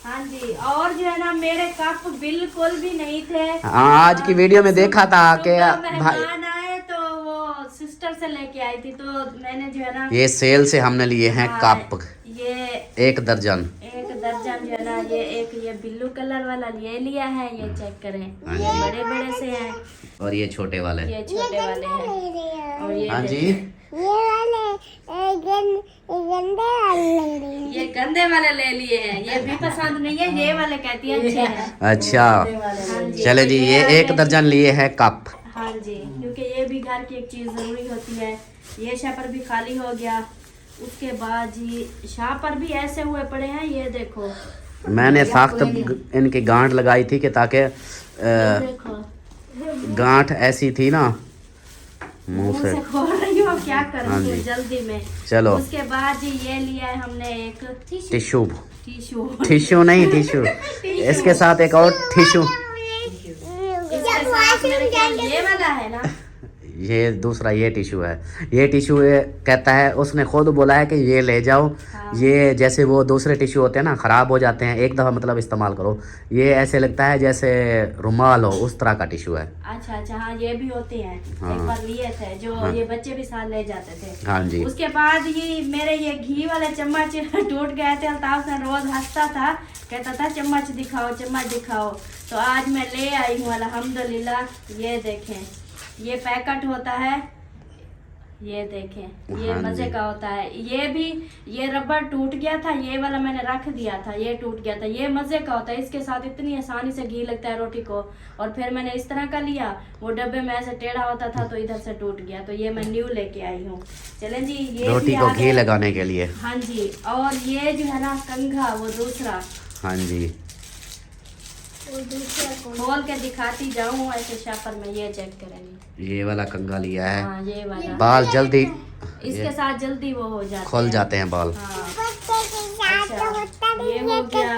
हाँ जी, और जो है ना मेरे कप बिल्कुल भी नहीं थे। हाँ आज की वीडियो में देखा था कि मेहमान आए तो वो सिस्टर से लेके आई थी, तो मैंने जो है ना ये सेल से हमने लिए हैं कप, ये 1 दर्जन। एक दर्जन जो है ना, ये ब्लू कलर वाला ये लिया है, ये चेक करें, ये बड़े बड़े से हैं और ये छोटे वाले, ये छोटे वाले हैं, और ये हाँ जी ये वाले गंदे वाले लग रहे हैं। ये गंदे वाले ले लिए हैं, ये भी पसंद नहीं है, ये वाले कहती है अच्छे हैं। अच्छा हाँ जी, चले जी, ये 1 दर्जन लिए हैं कप। हाँ जी, क्योंकि ये भी घर की एक चीज जरूरी होती है। ये शापर भी खाली हो गया, उसके बाद जी शापर भी ऐसे हुए पड़े हैं, ये देखो मैंने सख्त इनकी गांठ लगाई थी कि ताकि देखो गांठ ऐसी थी ना मुंह से। खोल रही हूँ, क्या हाँ करूँ जी। जल्दी में। चलो उसके बाद जी ये लिया है हमने एक टिश्यू, टिश्यू। टिश्यू नहीं टिश्यू, इसके साथ एक और टिश्यू। इसके साथ मेरे ख्याल ये वाला है ना, ये दूसरा ये टिश्यू है। ये टिश्यू कहता है, उसने खुद बोला है कि ये ले जाओ। ये जैसे वो दूसरे टिश्यू होते हैं ना, ख़राब हो जाते हैं, एक दफ़ा मतलब इस्तेमाल करो, ये ऐसे लगता है जैसे रुमाल हो, उस तरह का टिश्यू है। अच्छा अच्छा, हाँ ये भी होते हैं। हाँ। एक बार लिए थे जो हाँ। ये बच्चे भी साथ ले जाते थे। हाँ जी। उसके बाद ये मेरे ये घी वाले चम्मच टूट गए थे। अल्ताफ से रोज हंसता था, कहता था चम्मच दिखाओ चम्मच दिखाओ। तो आज मैं ले आई हूँ अल्हम्दुलिल्लाह। ये देखें, ये पैकेट होता है, ये देखें, ये हाँ मजे जी। का होता है। ये भी, ये रबर टूट गया था, ये वाला मैंने रख दिया था, ये टूट गया था। ये मजे का होता है, इसके साथ इतनी आसानी से घी लगता है रोटी को। और फिर मैंने इस तरह का लिया, वो डब्बे में ऐसे टेढ़ा होता था तो इधर से टूट गया, तो ये मैं न्यू लेके आई हूँ। चलें जी, ये रोटी भी को आ घी गया। लगाने के लिए। हाँ जी। और ये जो है ना कंघा, वो दूसरा हाँ जी। खोल के दिखाती जाऊँ ऐसे शापर में, ये चेक करेंगे। ये वाला कंघा लिया है। हाँ ये वाला, बाल जल्दी इसके साथ जल्दी वो हो जाते खुल हैं। जाते हैं बाल। हाँ। अच्छा, ये हो गया।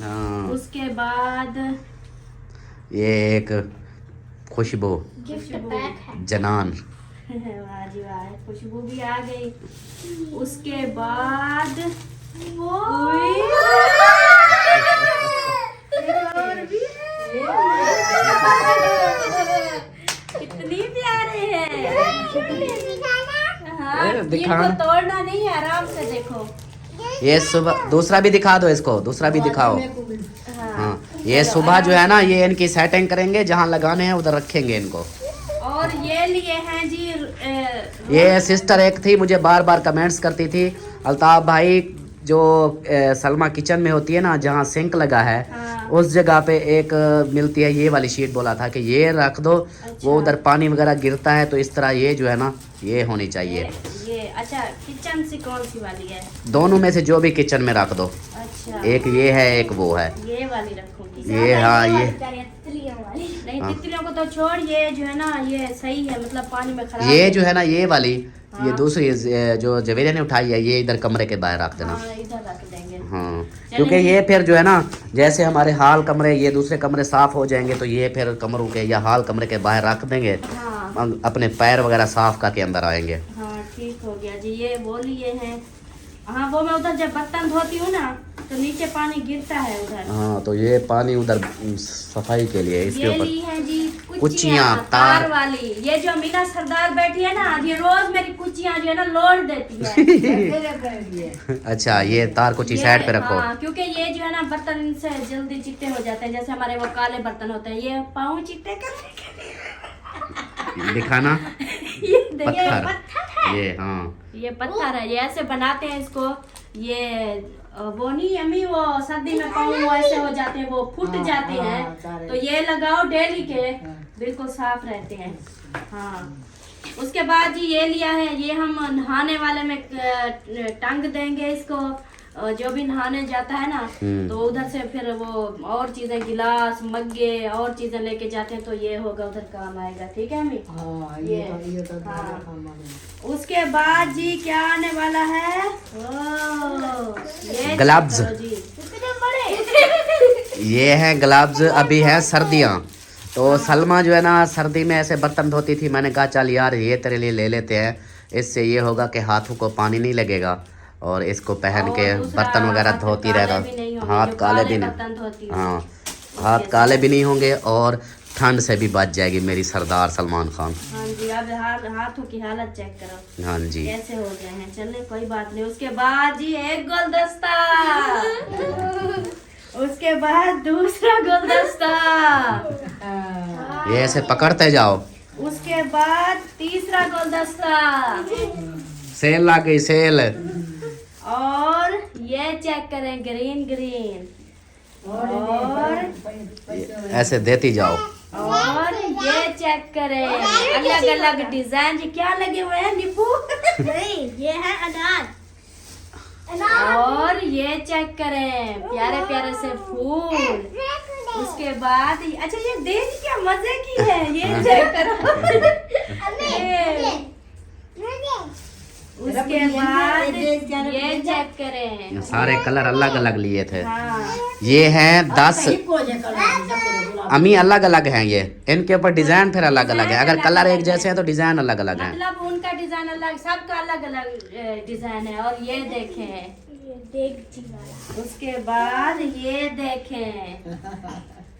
हाँ। उसके बाद ये एक खुशबू जनान। वाह जी वाह, खुशबू भी आ गई। उसके बाद कितनी प्यारे हैं। हाँ, दिखाना। इनको तोड़ना नहीं है, आराम से देखो। ये सुबह दूसरा भी दिखा दो, इसको दूसरा भी दिखाओ। हाँ। हाँ, ये सुबह जो है ना, ये इनकी सेटिंग करेंगे, जहाँ लगाने हैं उधर रखेंगे इनको। और ये लिए हैं जी ये सिस्टर एक थी, मुझे बार बार कमेंट्स करती थी, अल्ताफ भाई जो सलमा किचन में होती है ना, जहाँ सिंक लगा है, हाँ। उस जगह पे एक मिलती है ये वाली शीट, बोला था कि ये रख दो। वो उधर पानी वगैरह गिरता है, तो इस तरह ये जो है ना, ये होनी चाहिए। ये अच्छा, किचन से कौन सी वाली है? दोनों में से जो भी किचन में रख दो। अच्छा, एक ये है, एक वो है। ये वाली रखूंगी। ये हाँ, ये नहीं, हाँ। तितलियों को तो छोड़, ये जो है ना, ये सही है, मतलब पानी में खराब ये है। जो है ना, ये वाली, ये हाँ। दूसरी जो जवेरिया ने उठाई है, ये इधर कमरे के बाहर रख देना। हाँ, इधर रख देंगे। हाँ, क्योंकि ये फिर जो है ना, जैसे हमारे हाल कमरे, ये दूसरे कमरे साफ हो जाएंगे, तो ये फिर कमरों के या हाल कमरे के बाहर रख देंगे। हाँ हम अपने पैर वगैरह साफ करके अंदर आएंगे। हाँ, ठीक हो गया जी। ये वो लिए हैं। हाँ, वो मैं उधर जब बर्तन धोती हूँ ना, तो नीचे पानी गिरता है उधर। हाँ, तो ये पानी उधर सफाई के लिए इसके ये ऊपर। ली है जी कुचियाँ, तार तार। वाली। ये जो मीना सरदार बैठी है ना, ये रोज मेरी कुचियाँ जो है ना लोड देती है। अच्छा, ये तार कुछ ये- साइड पे रखो। हाँ, क्योंकि ये जो है ना, बर्तन से जल्दी चिट्टे हो जाते हैं। जैसे हमारे वो काले बर्तन होते हैं, ये पाँव चिट्टे करने के लिए दिखाना। ये देखिए, पत्थर। पत्थर है। ये हाँ, ये पत्थर है, ये ऐसे बनाते हैं इसको। ये वो नहीं अम्मी, वो सर्दी में पाँव वो ऐसे हो जाते हैं, वो फूट जाते हैं, तो ये लगाओ डेली के, बिल्कुल साफ रहते हैं। हाँ, उसके बाद जी ये लिया है, ये हम नहाने वाले में टंग देंगे इसको। जो भी नहाने जाता है ना, तो उधर से फिर वो और चीजें, गिलास मग्गे और चीजें लेके जाते हैं, तो ये होगा उधर काम आएगा। ठीक है अम्मी? हाँ। उसके बाद जी क्या आने वाला है? ये ग्लव्स। करो जी। कितने बड़े। ये है ग्लव्स। अभी है सर्दियाँ, तो सलमा जो है ना, सर्दी में ऐसे बर्तन धोती थी। मैंने कहा चल यार, ये तेरे लिए ले लेते हैं, इससे ये होगा कि हाथों को पानी नहीं लगेगा, और इसको पहन के और दूसरा, बर्तन वगैरह हाथ धोती काले रहेगा। भी नहीं होंगे, हाथ जो काले भी बर्तन धोती नहीं। है। हाँ, हाथ काले भी नहीं होंगे, और ठंड से भी बच जाएगी मेरी सरदार सलमान खान। हाँ जी। अब हाथों की हालत चेक करो, हाँ जी। कैसे हो गए हैं। चलिए कोई बात नहीं। उसके बाद जी एक गुलदस्ता, उसके बाद दूसरा गुलदस्ता, ये ऐसे पकड़ते जाओ। उसके बाद तीसरा गुलदस्ता, सेल ला गई, सेल। और ये चेक करें, ग्रीन ग्रीन, और ऐसे देती जाओ। और ये चेक करें, अलग अलग डिजाइन। जी क्या लगे हुए हैं नींबू? नहीं, ये है अनार। और ये चेक करें, प्यारे प्यारे से फूल। उसके बाद अच्छा, ये देख क्या मजे की है, ये चेक करो। उसके उसके बाद ये चेक करें। सारे कलर अलग अलग लिए थे। हाँ ये हैं 10 अमी अलग अलग हैं ये, इनके ऊपर डिजाइन फिर अलग अलग है। अगर कलर एक जैसे हैं तो डिजाइन अलग अलग है। मतलब उनका डिजाइन अलग, सबका अलग अलग डिजाइन है। और ये देखें, उसके बाद ये देखें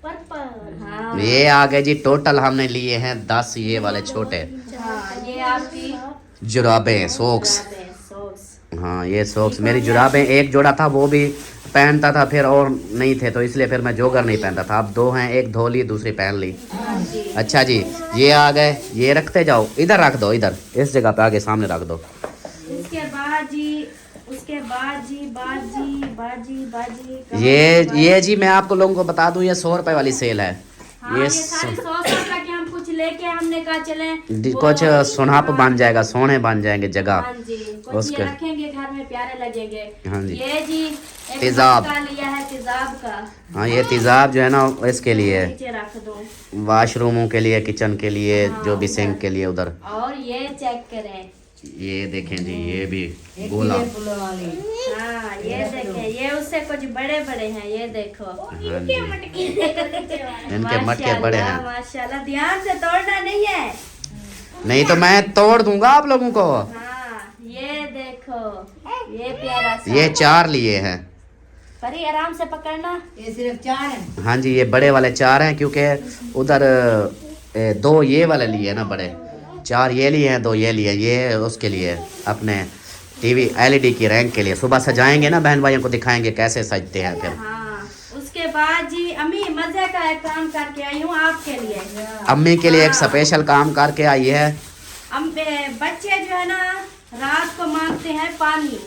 पर्पल। हाँ ये आ गए जी, टोटल हमने लिए हैं 10 ये वाले छोटे। हाँ ये आपकी जुराबें, सोक्स। सॉक्स। हाँ ये सॉक्स, मेरी जुराबें एक जोड़ा था वो भी पहनता था फिर और नहीं थे तो इसलिए फिर मैं जोगर नहीं पहनता था। अब 2 हैं, एक धो ली दूसरी पहन ली। अच्छा जी ये आ गए, ये रखते जाओ, इधर रख दो, इधर इस जगह पे आगे सामने रख दो। उसके बाद जी बाजी ये जी मैं आपको लोगों को बता दूं, ये 100 रुपए वाली सेल है। हाँ, ये सारे 100 के हम कुछ लेके हमने कहा चलें कुछ सुनाप बन जाएगा, सोने बन जाएंगे जगह। हाँ जी, कुछ उसके- ये रखेंगे घर में, प्यारे लगेंगे। हाँ जी। ये जी एक तेजाब। मटका लिया है तेजाब का, हाँ ये तेजाब जो है ना इसके लिए है, नीचे रख दो। वाशरूमों के लिए, किचन के लिए, जो भी सिंक के लिए उधर। और ये चेक करें, ये देखें जी, ये भी गोला। हाँ ये देखें, ये उससे कुछ बड़े बड़े हैं, ये देखो। हाँ जी, इनके मटके माशाल्लाह, बड़े हैं। माशाल्लाह, ध्यान से तोड़ना नहीं है। नहीं तो मैं तोड़ दूंगा आप लोगों को। हाँ ये देखो, ये प्यारा सा। ये 4 लिए हैं। परी आराम से पकड़ना। ये सिर्फ 4 है। हाँ जी ये बड़े वाले 4 हैं, क्योंकि उधर 2 ये वाले लिए ना बड़े, 4 ये लिए हैं, 2 ये लिए। ये उसके लिए अपने टीवी LED की रैंक के लिए, सुबह सजाएंगे ना, बहन भाइयों को दिखाएंगे कैसे सजते हैं फिर। हाँ उसके बाद जी अम्मी मजे का एक काम करके आई हूँ आपके लिए। अम्मी के लिए एक स्पेशल काम करके आई है। बच्चे जो है ना रात को मांगते हैं पानी,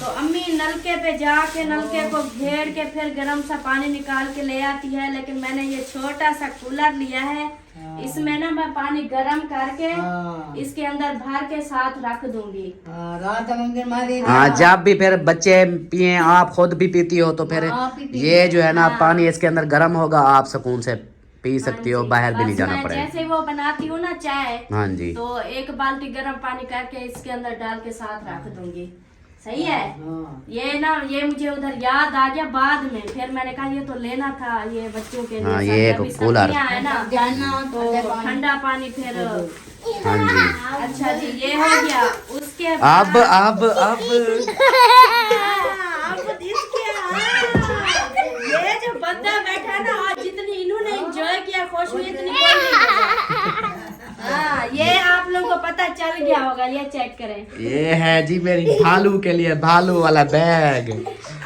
तो अम्मी नलके पे जाके नलके को घेर के फिर गर्म सा पानी निकाल के ले आती है। लेकिन मैंने ये छोटा सा कूलर लिया है, इसमें ना मैं पानी गर्म करके इसके अंदर भर के साथ रख दूंगी। रात मंदिर मारी। हाँ जब भी फिर बच्चे पिए, आप खुद भी पीती हो तो फिर ये जो है ना पानी इसके अंदर गर्म होगा, आप सुकून से पी सकती हो, बाहर भी नहीं जाना मैं पड़ेगा। जैसे वो बनाती हूँ ना चाय, हाँ जी तो 1 बाल्टी गर्म पानी करके इसके अंदर डाल के साथ रख दूंगी। सही है। ये ना ये मुझे उधर याद आ गया बाद में, फिर मैंने कहा ये तो लेना था ये बच्चों के लिए। हाँ, ये एक अभी कूलर। सर्दियाँ है ना, तो ठंडा पानी फिर। हाँ जी अच्छा जी ये हो गया। उसके अब ये जो बंदा बैठा ना, आज जितनी इन्होंने एंजॉय किया, खुश हुई, इतनी कोई नहीं किया। हाँ ये आप लोगों को पता चल गया होगा, ये चेक करें। ये है जी मेरी भालू के लिए भालू वाला बैग।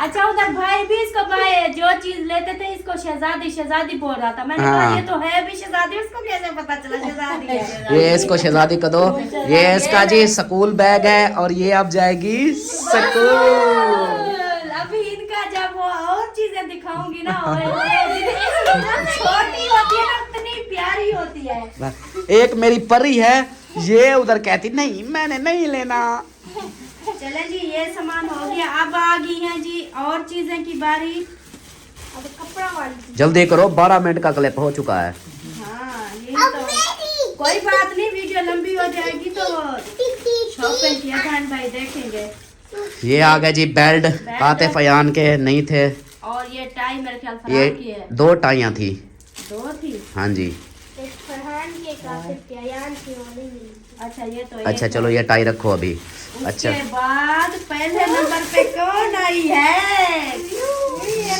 अच्छा उधर भाई भी इसको भाई जो चीज लेते थे इसको शहजादी बोल रहा था। मैंने हाँ। कहा ये तो है भी शहजादी, उसको कैसे पता चला शहजादी है? ये इसको शहजादी को दो। ये इसका जी स्कूल बैग है और ये अब जाएगी स्कूल। अभी इनका जब वो और चीजें दिखाऊंगी ना, छोटी होती है ना उतनी प्यारी होती है। एक मेरी परी है, ये उधर कहती नहीं मैंने नहीं लेना। चले जी ये सामान हो गया। अब आ गई है जी और चीजें की बारी। अब कपड़ा वाली। जल्दी करो, 12 मिनट का क्लिप हो चुका है। हाँ ये तो कोई बात नहीं, वीडियो लंबी हो जाएगी तो शॉपिंग किया बहन भाई देखेंगे। ये आ गए जी बेल्ट, आते फयान के नहीं थे। और ये टाई मेरे ख्याल ये फरहान की है। 2 टाइयां थी। 2 थी। हाँ जी एक फरहान की, एक आसिफ की, अयान की वाली मिली। अच्छा ये तो अच्छा एक चलो ये टाई रखो अभी। अच्छा उसके बाद पहले नंबर पे कौन आई है?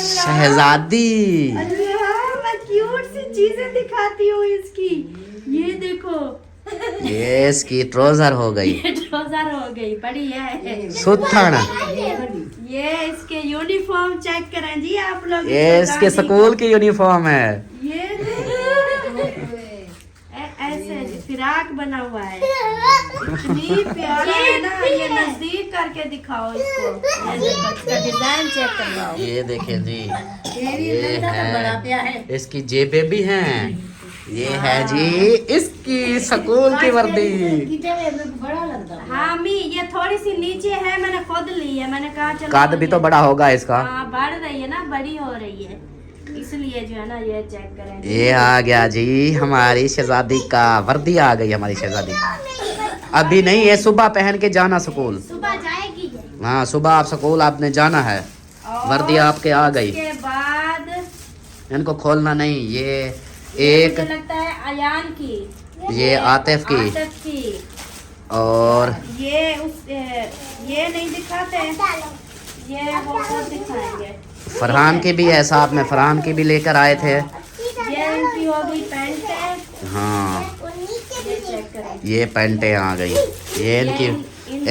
शहजादी। अल्लाह मैं क्यूट सी चीजें दिखाती हूँ इसकी। ये देखो ये इसकी ट्राउजर हो गई, ये ट्राउजर हो गई, बड़ी है। सुथन। ये इसके यूनिफॉर्म चेक करें जी आप लोग। ये इसके स्कूल की यूनिफॉर्म है। ये ऐसे फिराक बना हुआ है, इतनी प्यारा है ना। ये नजदीक करके दिखाओ इसको, ये देखो इसका डिजाइन चेक करवाओ। ये देखें जी, ये है इसकी जेबें भी हैं। ये है जी इसकी स्कूल की वर्दी। बड़ा लगता है। हाँ मी ये थोड़ी सी नीचे है, मैंने खुद ली है। मैंने कहा चलो कद भी तो बड़ा होगा इसका। हाँ बढ़ रही है ना, बड़ी हो रही है, इसलिए जो है ना ये चेक करें। ये आ गया जी हमारी शहजादी का वर्दी, आ गई हमारी शहजादी। अभी नहीं, ये सुबह पहन के जाना स्कूल। सुबह हाँ सुबह आप स्कूल आपने जाना है, और वर्दी आपके आ गई। उसके बाद इनको खोलना नहीं, ये एक मुझे लगता है अयान की, ये आतिफ की आतिफ की, और ये नहीं दिखाते, ये वो दिखाएंगे। फरहान की भी है साथ में, फरहान की भी लेकर आए थे। ये इनकी हो गई पैंट है, हाँ ये चेक करें। ये पैंटें आ गई, ये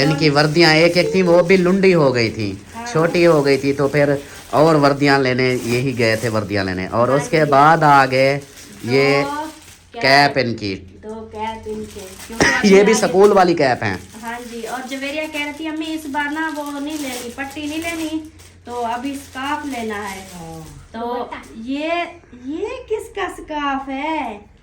इनकी वर्दियाँ एक एक थी, वो भी लुंडी हो गई थी, छोटी हो गई थी, तो फिर और वर्दियाँ लेने यही गए थे वर्दियाँ लेने। और उसके बाद आ गए ये कैप इनकी, 2 कैप इनके, क्योंकि ये भी स्कूल वाली कैप हैं। हाँ जी। और जवेरिया कह रही थी अम्मी इस बार ना वो नहीं लेनी, पट्टी नहीं लेनी, तो अभी स्कार्फ लेना है। तो ये किसका स्कार्फ है?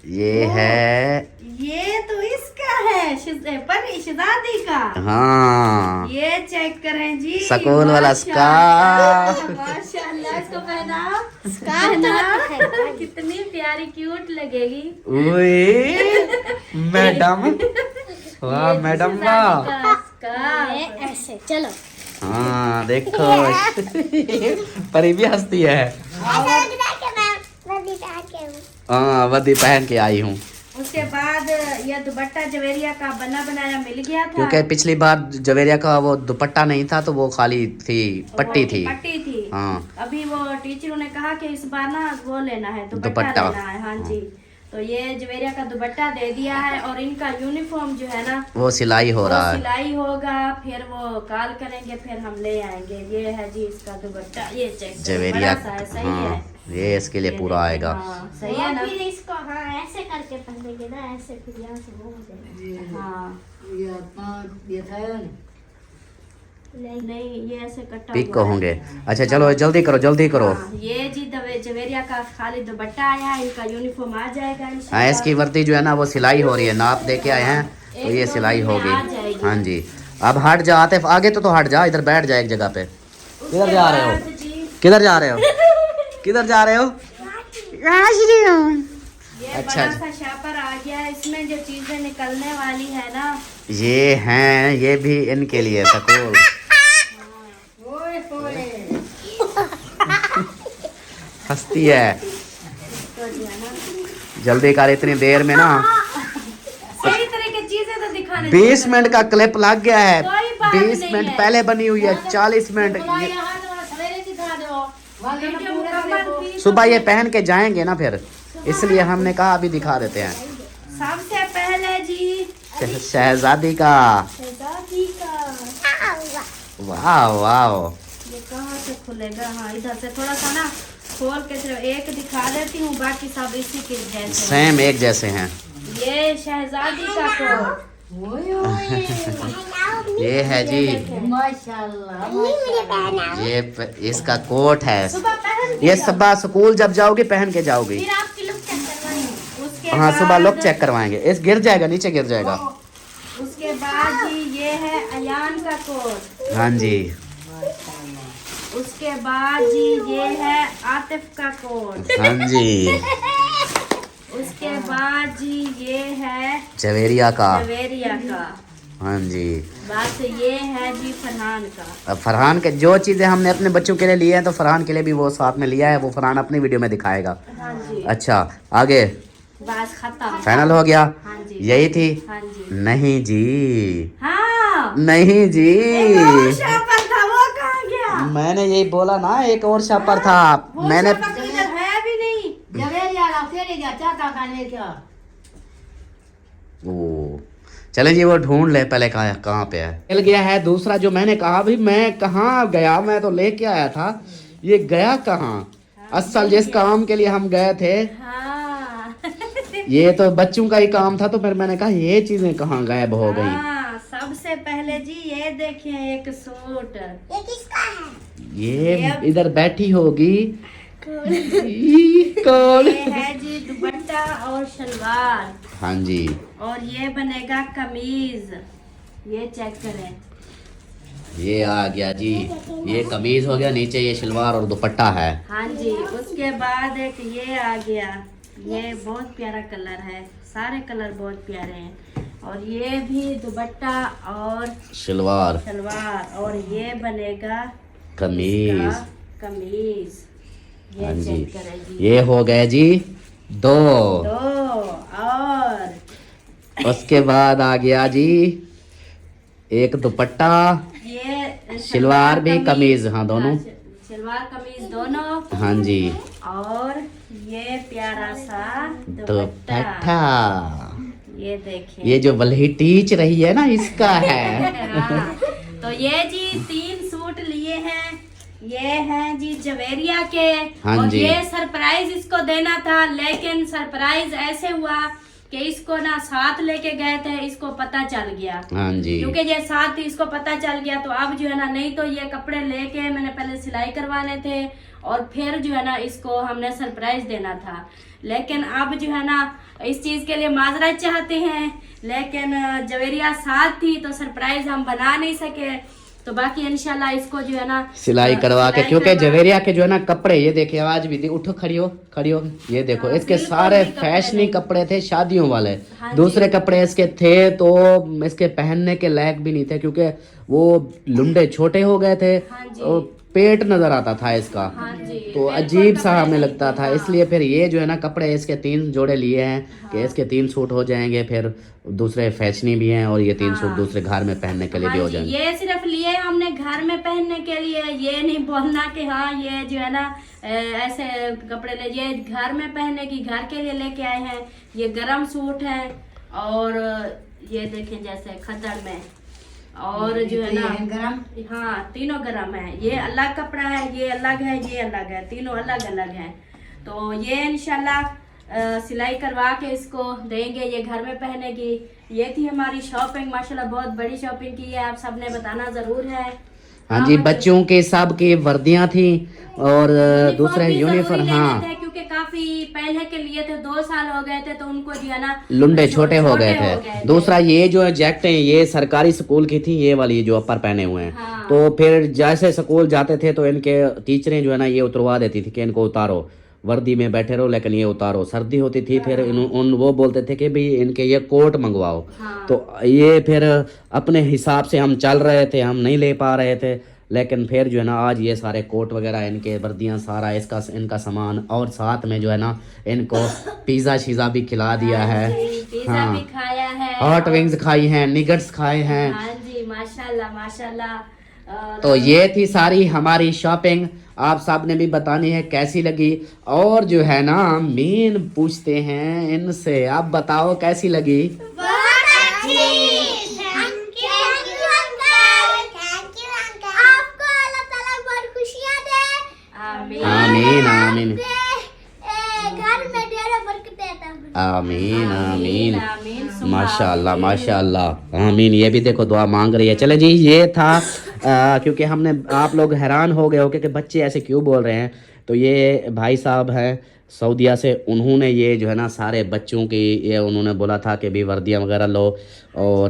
ये है, ये तो इसका है, शहजादी का। हाँ ये चेक करें जी, स्कूल वाला माशाल्लाह, स्कार्फ। माशाल्लाह। इसको पहना, कितनी प्यारी क्यूट लगेगी। मैडम, वाह मैडम वाह। स्कार्फ। ऐसे चलो हाँ देखो परी भी हंसती है। ऐसा लग रहा है कि मैं वर्दी पहन के हूँ। हाँ वर्दी पहन के आई हूँ, उसके बाद यह दुपट्टा जवेरिया का बना बनाया मिल गया था, क्योंकि पिछली बार जवेरिया का वो दुपट्टा नहीं था, तो वो खाली थी, पट्टी थी। पट्टी थी। हाँ अभी वो टीचरों ने कहा कि इस बार ना वो लेना है, दुपट्टा दुपट्टा। लेना है। हाँ जी। तो ये जवेरिया का दुपट्टा दे दिया है, और इनका यूनिफॉर्म जो है ना वो सिलाई हो वो रहा है। सिलाई होगा, फिर वो कॉल करेंगे, फिर हम ले आएंगे। ये है जी इसका दुपट्टा, ये चेक करो, जवेरिया, बड़ा सा है, सही हाँ है। ये इसके लिए ये पूरा देखिए, आएगा। हाँ, सही है ना। फिर इसको हाँ ऐसे करके पहनेंगे ना, ऐसे फिर यहाँ से वो हो जाएगा। हाँ ये था ना। नहीं, ये ऐसे कटा पिक हुआ है। होंगे। अच्छा चलो जल्दी करो जल्दी करो। हाँ, ये जी जवेरिया का खाली दुपट्टा आया है, इनका यूनिफॉर्म आ जाएगा इंशाल्लाह। हाँ इसकी वर्दी जो है ना वो सिलाई हो रही है, नाप दे के आए हैं, तो ये सिलाई दिन में होगी। आ जाएगी। हाँ जी। अब हट जा आतिफ, आगे तो हट जा, इधर बैठ जा एक जगह पे। किधर जा रहे हो? बाद जी, किधर जा रहे हो? किधर जा रहे हो? ये अच्छा बड़ा सा शापर आ गया है, इसमें जो चीजें निकलने वाली है ना, ये हैं, ये भी इनके लिए स्कूल। हंसती है, तो जो है ना जल्दी कर, इतनी देर में ना सही तरह की चीजें तो दिखाने 20 मिनट का क्लिप लग गया है। कोई बात 20 नहीं मिनट है। पहले बनी हुई है, 40 मिनट सवेरे दिखा दो। वीडियो मुकम्मल थी। सुबह ये पहन के जाएंगे ना, फिर इसलिए हमने कहा अभी दिखा देते हैं। सबसे पहले जी शहजादी का, शहजादी का, वाह वाह। ये कहाँ से खुलेगा? हाँ इधर से थोड़ा सा ना खोल के सिर्फ एक दिखा देती हूँ, बाकी सब इसी के जैसे हैं। सेम एक जैसे हैं। ये शहजादी का कोट, ये है जी, माशाल्लाह। ये इसका कोट है। सुबह पहन ये सुबह स्कूल जब जाओगी पहन के जाओगी। फिर आपकी लुक चेक करवाएंगे। उसके हाँ सुबह लोग बाद- चेक करवाएंगे, इस गिर जाएगा, नीचे गिर जाएगा। उसके बाद जी ये है अयान का कोट, हाँ जी। उसके बाद जी ये है आतिफ का कोट, हाँ जी। उसके बाद जी ये है जवेरिया का। जवेरिया का, हाँ जी। बस ये है जी फरहान का। अब फरहान के जो चीज़ें हमने अपने बच्चों के लिए लिए हैं, तो फरहान के लिए भी वो साथ में लिया है, वो फरहान अपनी वीडियो में दिखाएगा। हाँ जी, अच्छा आगे बस खत्म। फाइनल हो गया, हाँ जी, यही थी। हाँ जी, नहीं जी, हाँ नहीं जी, एक और शापर था, वो कहाँ गया? मैंने यही बोला ना, एक और शापर था। वो मैंने शापर तो इधर है भी नहीं। जवेरिया ला तेरे गया चाटा खाने क्या। ओ चले जी, वो ढूंढ ले पहले कहाँ पे है। मिल गया है दूसरा, जो मैंने कहा भी मैं कहाँ गया, मैं तो लेके आया था, ये गया कहाँ? असल जिस काम के लिए हम गए थे, हाँ ये तो बच्चों का ही काम था, तो फिर मैंने कहा ये चीजें कहाँ गायब हो गई। हाँ, सबसे पहले जी ये देखिए एक सूट, ये किसका है? ये इधर बैठी होगी कौन? ये है जी दुपट्टा और शलवार, हाँ जी। और ये बनेगा कमीज। ये चेक करें, ये आ गया जी, ये कमीज हो गया, नीचे ये शलवार और दुपट्टा है। हाँ जी। उसके बाद एक ये आ गया, ये बहुत प्यारा कलर है, सारे कलर बहुत प्यारे हैं। और ये भी दुपट्टा और शलवार सलवार, और ये बनेगा कमीज। इसका कमीज। ये हाँ जी, चेक करें जी, ये हो गए जी 2। और उसके बाद आ गया जी एक दुपट्टा, ये सलवार भी कमीज, हाँ दोनों। सलवार कमीज दोनों। हाँ जी, और ये प्यारा सा दुपट्टा। दुपट्टा, ये देखें। ये जो वल्ही टीच रही है ना, इसका है। हाँ, तो ये जी 3 सूट लिए हैं। ये हैं जी जवेरिया के। हाँ और जी। ये सरप्राइज इसको देना था, लेकिन सरप्राइज ऐसे हुआ कि इसको ना साथ लेके गए थे, इसको पता चल गया। हाँ जी, क्योंकि ये साथ इसको पता चल गया, तो अब जो है ना, नहीं तो ये कपड़े लेके मैंने पहले सिलाई करवाने थे और फिर जो है ना इसको हमने सरप्राइज देना था। लेकिन अब जो है ना इस चीज के लिए माजरत चाहते हैं, लेकिन जवेरिया साथ थी तो सरप्राइज हम बना नहीं सके। तो बाकी इंशाल्लाह इसको जो है ना सिलाई करवा के, सिलाई क्योंकि करवा- जवेरिया के जो है ना कपड़े, ये देखिए आज भी उठो, खड़ी हो खड़ी हो, ये देखो इसके बिल्कुल सारे भी कपड़े फैशनी नहीं। कपड़े थे शादियों वाले। हाँ दूसरे कपड़े इसके थे तो इसके पहनने के लायक भी नहीं थे, क्योंकि वो लुंडे छोटे हो गए थे हाँ जी। और पेट नजर आता था इसका, हाँ जी, तो बिल्कुल अजीब सा कपड़े हमें नहीं लगता थे, था। हाँ। इसलिए फिर ये जो है ना कपड़े इसके 3 जोड़े लिए हैं कि इसके 3 सूट हो जाएंगे, फिर दूसरे फैशनी भी हैं और ये 3 सूट दूसरे घर में पहनने के लिए भी हाँ हो जी, जाएंगे। ये सिर्फ लिए हमने घर में पहनने के लिए, ये नहीं बोलना कि हाँ ये जो है ना ऐसे कपड़े ले, ये घर में पहनने की, घर के लिए लेके आए हैं। ये गरम सूट है और ये देखें जैसे खद्दड़ में, और जो है ना गरम हाँ तीनों गरम है। ये अलग कपड़ा है, ये अलग है, ये अलग है, तीनों अलग अलग हैं। तो ये इंशाल्लाह सिलाई करवा के इसको देंगे, ये घर में पहनेगी। ये थी हमारी शॉपिंग, माशाल्लाह बहुत बड़ी शॉपिंग की है, आप सबने बताना जरूर है। हाँ जी, बच्चों के सब की वर्दियां थी और दूसरे भी जरूरी यूनिफॉर्म, लेने हाँ थे, क्योंकि काफी पहले के लिए थे, 2 साल हो गए थे, तो उनको जो है ना लुंडे छोटे हो गए थे। दूसरा ये जो जैकेट है ये सरकारी स्कूल की थी, ये वाली जो अपर पहने हुए हैं। हाँ। तो फिर जैसे स्कूल जाते थे तो इनके टीचरें जो है ना ये उतरवा देती थी कि इनको उतारो, वर्दी में बैठे रहो लेकिन ये उतारो। सर्दी होती थी फिर उन वो बोलते थे कि भाई इनके ये कोट मंगवाओ। हाँ। तो ये फिर अपने हिसाब से हम चल रहे थे, हम नहीं ले पा रहे थे, लेकिन फिर जो है ना आज ये सारे कोट वगैरह, इनके वर्दियां, सारा इसका इनका सामान, और साथ में जो है ना इनको पिज़्ज़ा शीज़ा भी खिला दिया है। पिज़्ज़ा भी खाया है, हॉट विंग्स खाई हैं, निगट्स खाए हैं। हाँ जी, माशाल्लाह माशाल्लाह। तो ये थी सारी हमारी शॉपिंग। आप सब ने भी बतानी है कैसी लगी, और जो है ना मेन पूछते हैं इनसे, आप बताओ कैसी लगी। बहुत अच्छी। Thank you uncle, thank you uncle. आपको अल्लाह ताला बहुत खुशियां दे। आमीन आमीन आमीन घर में ढेरों बरकतें अता फरमाए। आमीन आमीन आमीन सुम्मा माशाल्लाह माशाल्लाह आमीन। ये भी देखो दुआ मांग रही है। चले जी, ये था क्योंकि हमने, आप लोग हैरान हो गए हो कि बच्चे ऐसे क्यों बोल रहे हैं, तो ये भाई साहब हैं सऊदीया से, उन्होंने ये जो है ना सारे बच्चों की, ये उन्होंने बोला था कि भी वर्दियाँ वगैरह लो, और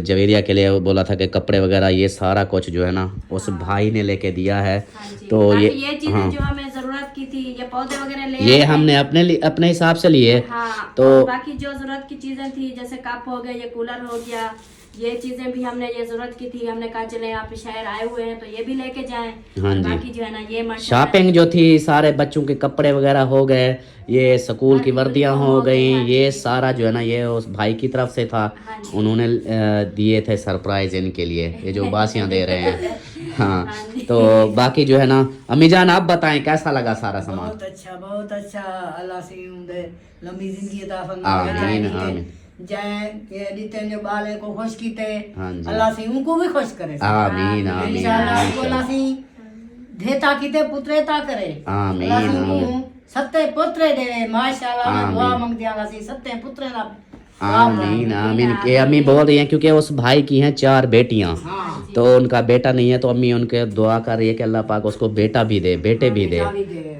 जवेरिया के लिए बोला था कि कपड़े वगैरह, ये सारा कुछ जो है ना उस भाई ने लेके दिया है। तो बाकी ये ये चीजें जो हमें जरूरत की थी, ये पौधे वगैरह ले ये आए हैं। हमने अपने हिसाब से लिए। हाँ, तो और बाकी जो जरूरत की चीजें थी, जैसे कप हो गए, ये कूलर हो गया, ये चीजें भी हमने ये जरूरत की थी। हमने कहा चले यहाँ पे शहर आए हुए हैं तो ये भी लेके जाएं। हाँ और जी। बाकी जो है ना ये माशाल्लाह शॉपिंग जो थी, सारे बच्चों के कपड़े वगैरह हो गए, ये स्कूल की वर्दियां हो गई, ये सारा जो है ना ये उस भाई की तरफ से था, उन्होंने दिए थे सरप्राइज इनके लिए, ये जो बासियां दे रहे हैं। हाँ, तो बाकी जो है ना अम्मी जान आप बताएं कैसा लगा सारा सामान। बहुत अच्छा। अल्लाह से उम्मीद लंबी जिंदगी अता आमीन, फरमाए। आमीन। जय के दिते जो बाले को खुश कीते, हाँ जी। अल्लाह से उनको भी खुश करे। आमीन आमीन इंशाअल्लाह उनको अल्लाह से धेता कीते पुत्रेता करे। आमीन, अल्लाह से आमीन। उनको सत्ते पुत्रे दे। माशाअल्लाह मैं दुआ आमीन। मांगती अल्लाह से सत्ते पुत्रे दा। आमीन आमीन। के अम्मी बोल रही हैं क्योंकि उस भाई की हैं 4 बेटियां, तो उनका बेटा नहीं है, तो अम्मी उनके दुआ कर रही है कि अल्लाह पाक उसको बेटा भी दे, बेटे भी दे।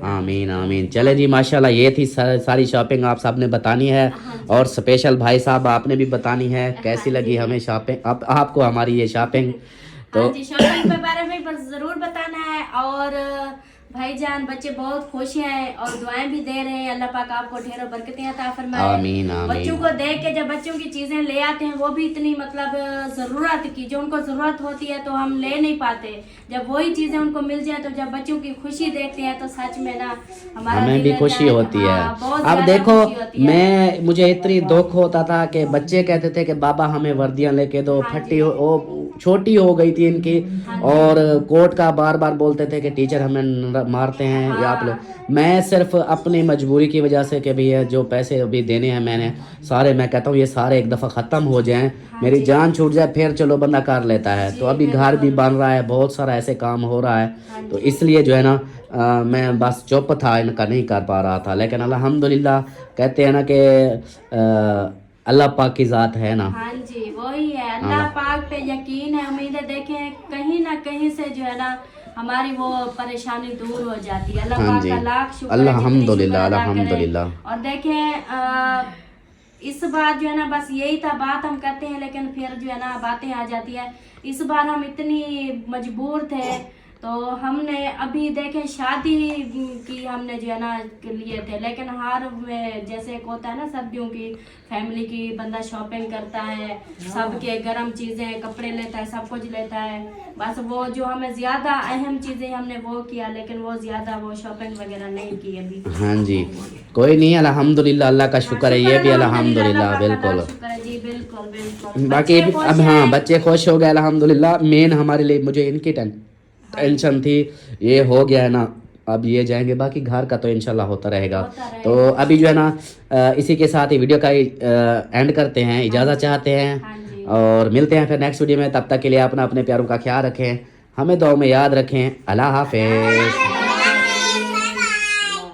आमीन आमीन। चले जी, माशाल्लाह ये थी सारी शॉपिंग आप सब ने बतानी है, और स्पेशल भाई साहब आपने भी बतानी है कैसी लगी हमें शॉपिंग, आपको हमारी ये शॉपिंग। हाँ जी, शॉपिंग के बारे में बस जरूर बताना है। और भाईजान बच्चे बहुत खुश हैं और दुआएं भी दे रहे हैं। अल्लाह पाक आपको ढेरों बरकतें अता फरमाए। आमीन, आमीन। बच्चों को देख के जब बच्चों की चीजें ले आते हैं वो भी इतनी मतलब जरूरत की, जो उनको जरूरत होती है तो हम ले नहीं पाते, जब वही चीजें उनको मिल जाए तो जब बच्चों की खुशी देखते हैं तो सच में ना हमारा हमें दिल भी रहता खुशी है। होती है। हाँ, बहुत अब ज्यादा देखो खुशी होती है। मुझे इतनी दुख होता था कि बच्चे कहते थे कि बाबा हमें वर्दियां लेके दो, फटी छोटी हो गई थी इनकी, और कोर्ट का बार बार बोलते थे कि टीचर हमें मारते हैं या आप लोग। मैं सिर्फ अपनी मजबूरी की वजह से कि भैया जो पैसे अभी देने हैं मैंने सारे, मैं कहता हूँ ये सारे एक दफ़ा ख़त्म हो जाएं, मेरी जान छूट जाए, फिर चलो बंदा कर लेता है। तो अभी घर भी बन रहा है, बहुत सारा ऐसे काम हो रहा है, तो इसलिए जो है ना मैं बस चुप था, इनका नहीं कर पा रहा था। लेकिन अल्हम्दुलिल्लाह कहते हैं ना कि अल्लाह पाक की ज़ात है ना। हाँ जी वही है, अल्लाह पाक पे यकीन है, उम्मीदें देखें कहीं ना कहीं से जो है ना हमारी वो परेशानी दूर हो जाती है। अल्लाह हाँ पाक जी, का लाख शुक्र है, अल्हम्दुलिल्लाह, जितनी शुक्र अदा करें। अल्हम्दुलिल्लाह। और देखें इस बार जो है ना बस यही था, बात हम करते हैं लेकिन फिर जो है ना बातें आ जाती है। इस बार हम इतनी मजबूर थे तो हमने अभी देखें शादी की हमने जो है ना लिए थे, लेकिन हार में जैसे एक होता है ना सर्दियों की फैमिली की, बंदा शॉपिंग करता है, सबके गर्म चीज़ें कपड़े लेता है, सब कुछ लेता है, बस वो जो हमें ज़्यादा अहम चीज़ें हमने वो किया, लेकिन वो ज़्यादा वो शॉपिंग वगैरह नहीं की अभी। हाँ जी, कोई नहीं, अल्हम्दुलिल्लाह, अल्लाह का शुक्र है, ये भी अल्हम्दुलिल्लाह, बिल्कुल। जी बिल्कुल बिल्कुल। बाकी बच्चे खुश अब हाँ हैं। बच्चे खुश हो गए अल्हम्दुलिल्लाह। मेन हमारे लिए मुझे इनकी टेंशन थी, ये हो गया है ना, अब ये जाएंगे, बाकी घर का तो इंशाल्लाह होता रहेगा। तो अभी जो है ना इसी के साथ ही वीडियो का एंड करते हैं, इजाज़त चाहते हैं और मिलते हैं फिर नेक्स्ट वीडियो में। तब तक के लिए अपना अपने प्यारों का ख्याल रखें, हमें दुआ में याद रखें। अल्लाह हाफ़िज़।